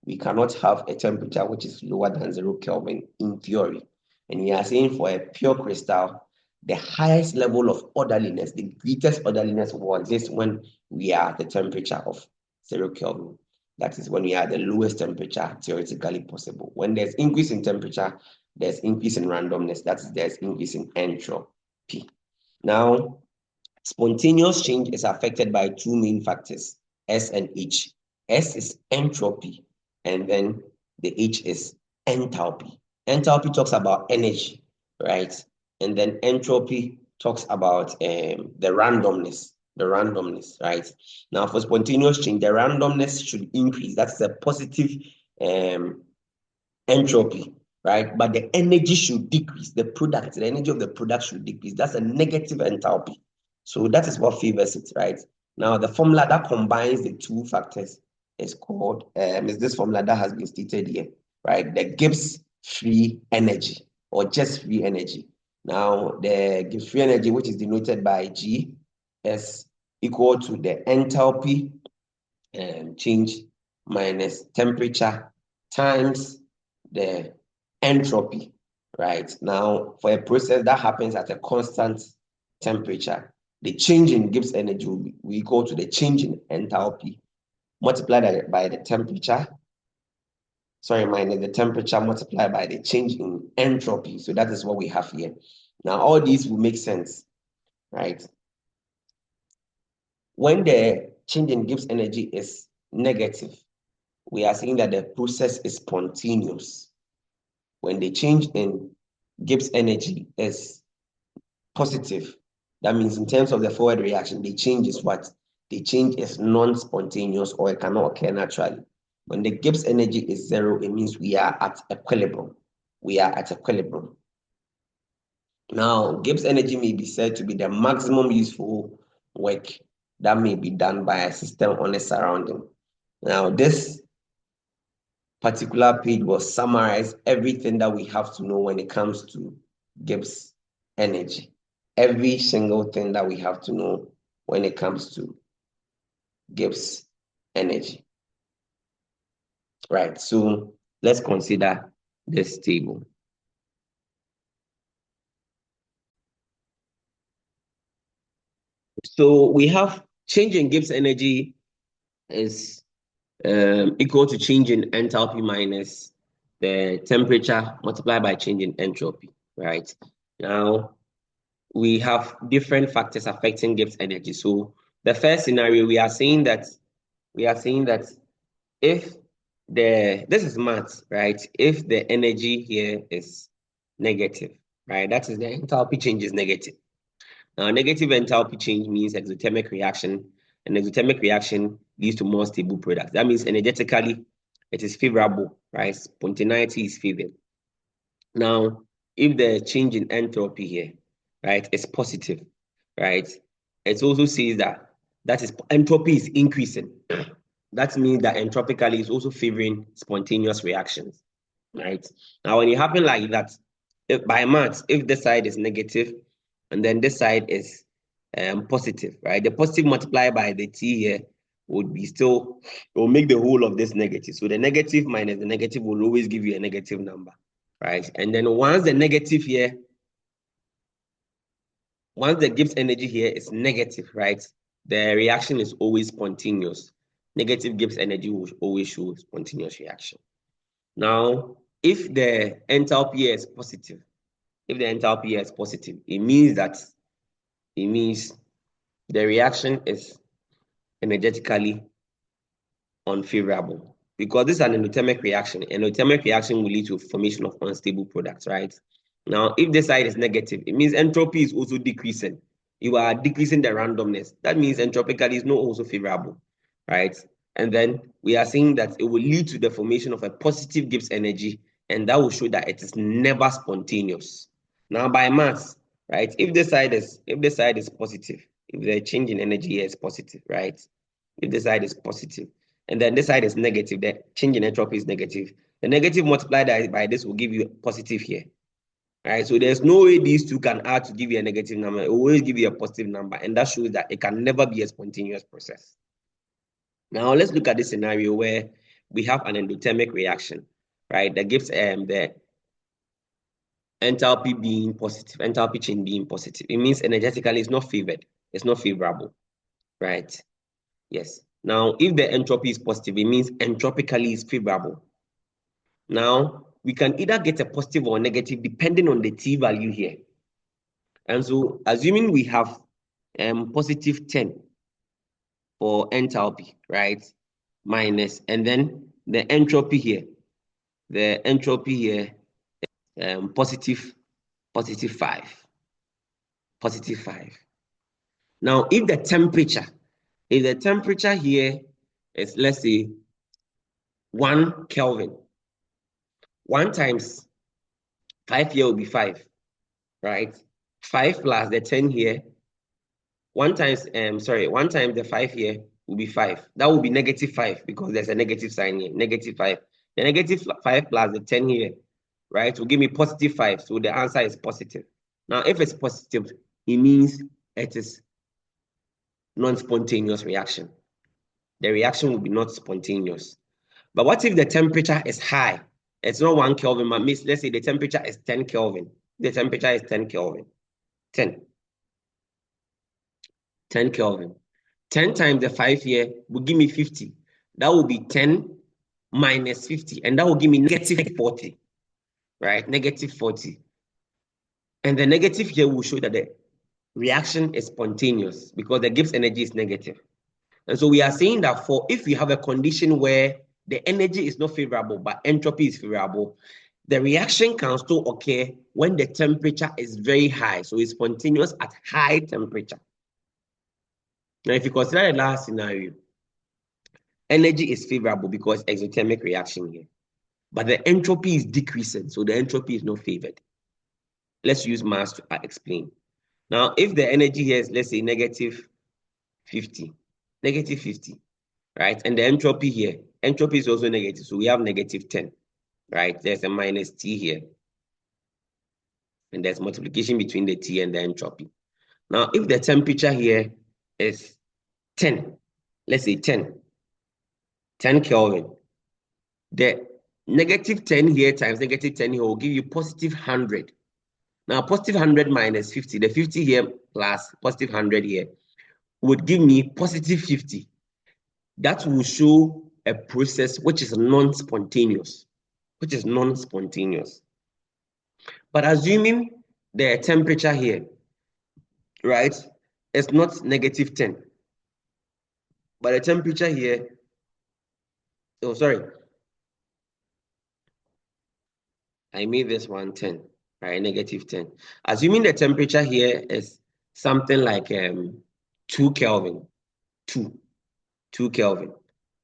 We cannot have a temperature which is lower than 0 Kelvin in theory. And we are saying for a pure crystal, the highest level of orderliness, the greatest orderliness will exist when we are at the temperature of 0 Kelvin. That is when we are at the lowest temperature theoretically possible. When there's increase in temperature, there's increase in randomness. That is, there's increase in entropy. Now, spontaneous change is affected by two main factors, S and H. S is entropy, and then the H is enthalpy. Enthalpy talks about energy, right? And then entropy talks about the randomness, right? Now, for spontaneous change, the randomness should increase. That's a positive entropy, right? But the energy should decrease. The energy of the product should decrease. That's a negative enthalpy. So that is what favors it, right? Now, the formula that combines the two factors is called, is this formula that has been stated here, right? The Gibbs free energy. or just free energy. Now, the Gibbs free energy, which is denoted by G, is equal to the enthalpy change minus temperature times the entropy, right? Now, for a process that happens at a constant temperature, the change in Gibbs energy will be equal to the change in enthalpy multiplied by the temperature, minus the temperature multiplied by the change in entropy. So that is what we have here. Now, all these will make sense, right? When the change in Gibbs energy is negative, we are saying that the process is spontaneous. When the change in Gibbs energy is positive, that means in terms of the forward reaction, the change is what? The change is non-spontaneous, or it cannot occur naturally. When the Gibbs energy is zero, it means we are at equilibrium. We are at equilibrium. Now, Gibbs energy may be said to be the maximum useful work that may be done by a system on a surrounding. Now, this particular page will summarize everything that we have to know when it comes to Gibbs energy. Every single thing that we have to know when it comes to Gibbs energy. Right, so let's consider this table. So we have change in Gibbs energy is equal to change in enthalpy minus the temperature multiplied by change in entropy, right? Now, we have different factors affecting Gibbs energy. So the first scenario, we are saying that if this is maths, right? If the energy here is negative, right? That is the enthalpy change is negative. Now, negative enthalpy change means exothermic reaction, and exothermic reaction leads to more stable products. That means energetically, it is favorable, right? Spontaneity is favored. Now, if the change in entropy here, right, is positive, right, it also says that is entropy is increasing. That means that entropically is also favoring spontaneous reactions, right? Now, when it happens like that, if by maths, if this side is negative and then this side is positive, right? The positive multiplied by the t here would be still, will make the whole of this negative. So the negative minus the negative will always give you a negative number, right? And then once the negative here, once the Gibbs energy here is negative, right? The reaction is always spontaneous. Negative Gibbs energy will always show spontaneous reaction. Now, if the enthalpy here is positive, it means the reaction is energetically unfavorable, because this is an endothermic reaction. Endothermic reaction will lead to formation of unstable products, right? Now, if the side is negative, it means entropy is also decreasing. You are decreasing the randomness. That means entropically is not also favorable, right? And then we are saying that it will lead to the formation of a positive Gibbs energy, and that will show that it is never spontaneous. Now, by mass, right? If the side is positive, if the change in energy here is positive, right? If the side is positive, and then this side is negative, the change in entropy is negative. The negative multiplied by this will give you a positive here. Right, so there's no way these two can add to give you a negative number. It will always give you a positive number, and that shows that it can never be a spontaneous process. Now let's look at this scenario where we have an endothermic reaction, right? That gives the enthalpy being positive, enthalpy change being positive. It means energetically it's not favored, it's not favorable, right? Yes. Now, if the entropy is positive, it means entropically it's favorable. Now, we can either get a positive or negative depending on the T value here. And so, assuming we have positive 10 for enthalpy, right? Minus, and then the entropy here positive 5. Positive 5. Now, if the temperature here is, let's say, 1 Kelvin, 1 times 5 here will be 5, right? 5 plus the 10 here, 1 times the 5 here will be 5. That will be negative 5 because there's a negative sign here, negative 5. The negative 5 plus the 10 here right, will give me positive 5. So the answer is positive. Now, if it's positive, it means it is non-spontaneous reaction. The reaction will be not spontaneous. But what if the temperature is high? It's not 1 Kelvin, but let's say the temperature is 10 Kelvin. The temperature is 10 Kelvin. 10. 10 Kelvin. 10 times the 5 here will give me 50. That will be 10 minus 50, and that will give me negative 40, right? Negative 40. And the negative here will show that the reaction is spontaneous because the Gibbs energy is negative. And so we are saying that if we have a condition where the energy is not favorable, but entropy is favorable, the reaction can still occur when the temperature is very high. So it's spontaneous at high temperature. Now, if you consider the last scenario, energy is favorable because exothermic reaction here, but the entropy is decreasing, so the entropy is not favored. Let's use mass to explain. Now, if the energy here is, let's say, negative 50, right? And the entropy here, entropy is also negative, so we have negative 10, right? There's a minus T here. And there's multiplication between the T and the entropy. Now, if the temperature here is 10, let's say 10 Kelvin, the negative 10 here times negative 10 here will give you positive 100. Now, positive 100 minus 50, the 50 here plus positive 100 here would give me positive 50. That will show a process which is non-spontaneous, But assuming the temperature here, right, is not negative 10, but the temperature here, oh, sorry, I made this one 10, right, negative 10. Assuming the temperature here is something like 2 Kelvin, 2 Kelvin,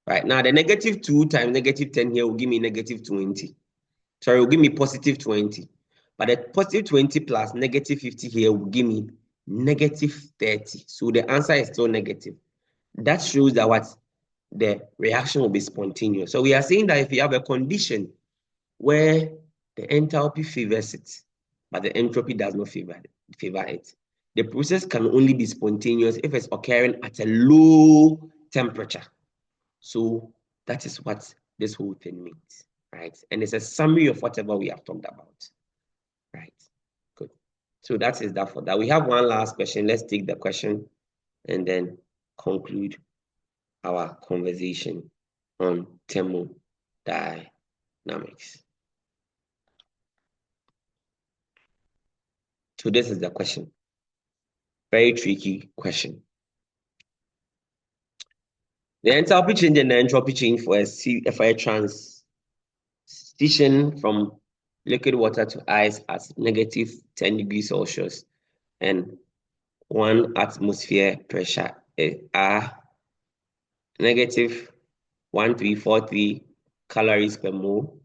right? Now, the negative 2 times negative 10 here will give me negative 20. Sorry, it will give me positive 20. But the positive 20 plus negative 50 here will give me negative 30. So the answer is still negative. That shows that what? The reaction will be spontaneous. So we are saying that if you have a condition where the enthalpy favors it, but the entropy does not favor it, the process can only be spontaneous if it's occurring at a low temperature. So that is what this whole thing means, right? And it's a summary of whatever we have talked about, right? Good. So that is that for that. We have one last question. Let's take the question and then conclude our conversation on thermodynamics. So this is the question. Very tricky question. The enthalpy change and the entropy change for a transition from liquid water to ice at negative 10 degrees Celsius and 1 atmosphere pressure are negative 1343 calories per mole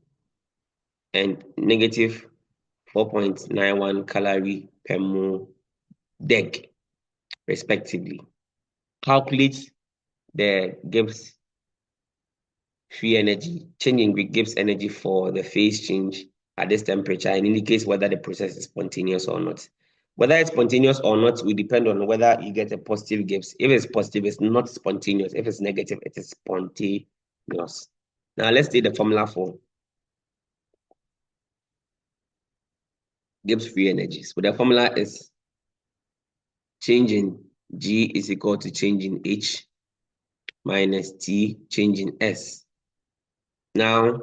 and negative 4.91 calorie per mole deg, respectively. Calculate the Gibbs free energy, changing Gibbs energy for the phase change at this temperature and indicates whether the process is spontaneous or not. Whether it's spontaneous or not will depend on whether you get a positive Gibbs. If it's positive, it's not spontaneous. If it's negative, it is spontaneous. Now let's take the formula for Gibbs free energy. So the formula is change in G is equal to change in H minus T change in S. Now,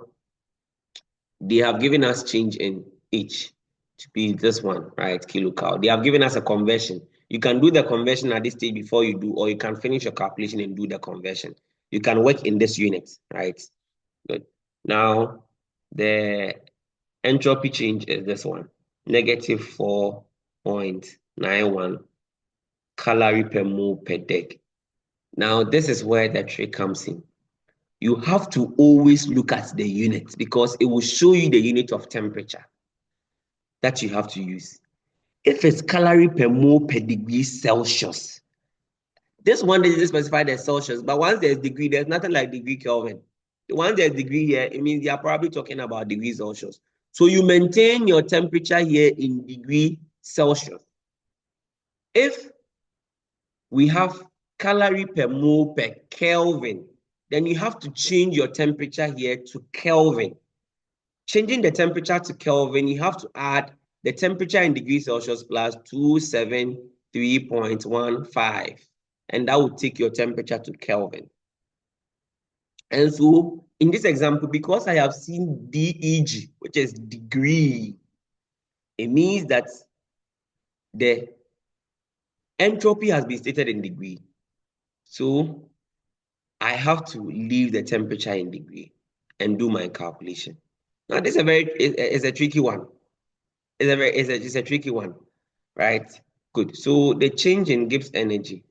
they have given us change in H to be this one, right, kilocal. They have given us a conversion. You can do the conversion at this stage before you do, or you can finish your calculation and do the conversion. You can work in this unit, right? Good. Now, the entropy change is this one, negative 4.91 calorie per mole per deg. Now, this is where the trick comes in. You have to always look at the unit because it will show you the unit of temperature that you have to use. If it's calorie per mole per degree Celsius, this one doesn't specify the Celsius, but once there's degree, there's nothing like degree Kelvin. Once there's degree here, it means they are probably talking about degrees Celsius. So you maintain your temperature here in degree Celsius. If we have calorie per mole per Kelvin, then you have to change your temperature here to Kelvin. Changing the temperature to Kelvin, you have to add the temperature in degrees Celsius plus 273.15, and that will take your temperature to Kelvin. And so in this example, because I have seen DEG, which is degree, it means that the entropy has been stated in degree. So I have to leave the temperature in degree and do my calculation. Now, this is it's a tricky one. It's a tricky one, right? Good. So the change in Gibbs energy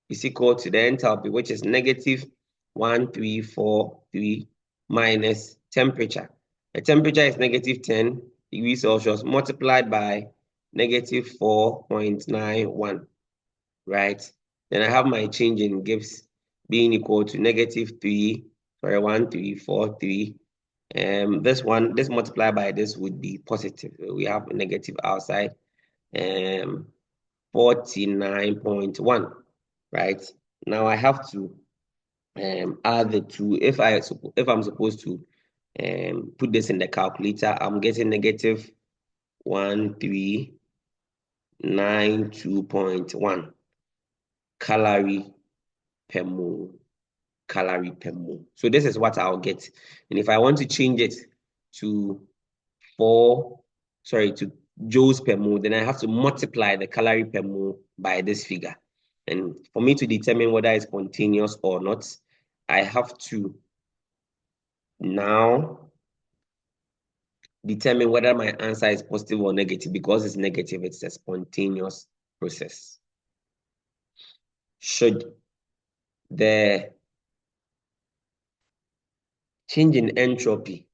is equal to the enthalpy, which is negative 1343 minus temperature. The temperature is negative 10 degrees Celsius multiplied by negative 4.91, right? Then I have my change in Gibbs being equal to negative 1343. This multiplied by this would be positive. We have a negative outside. 49.1, right? Now I have to add the two. If I'm supposed to put this in the calculator, I'm getting negative 1392.1 calorie per mole. Calorie per mole. So this is what I'll get. And if I want to change it to to joules per mole, then I have to multiply the calorie per mole by this figure. And for me to determine whether it's spontaneous or not, I have to now determine whether my answer is positive or negative. Because it's negative, it's a spontaneous process. Should the change in entropy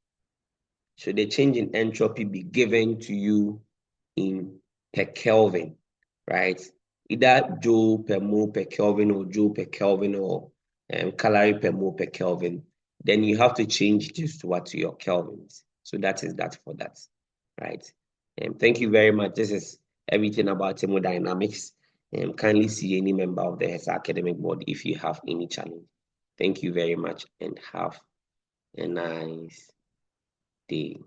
be given to you in per Kelvin, right? Either joule per mole per Kelvin or joule per Kelvin or calorie per mole per Kelvin, then you have to change this to your kelvins. So that is that for that, right? Thank you very much. This is everything about thermodynamics. Kindly see any member of the HESA Academic Board if you have any challenge. Thank you very much and have a nice day.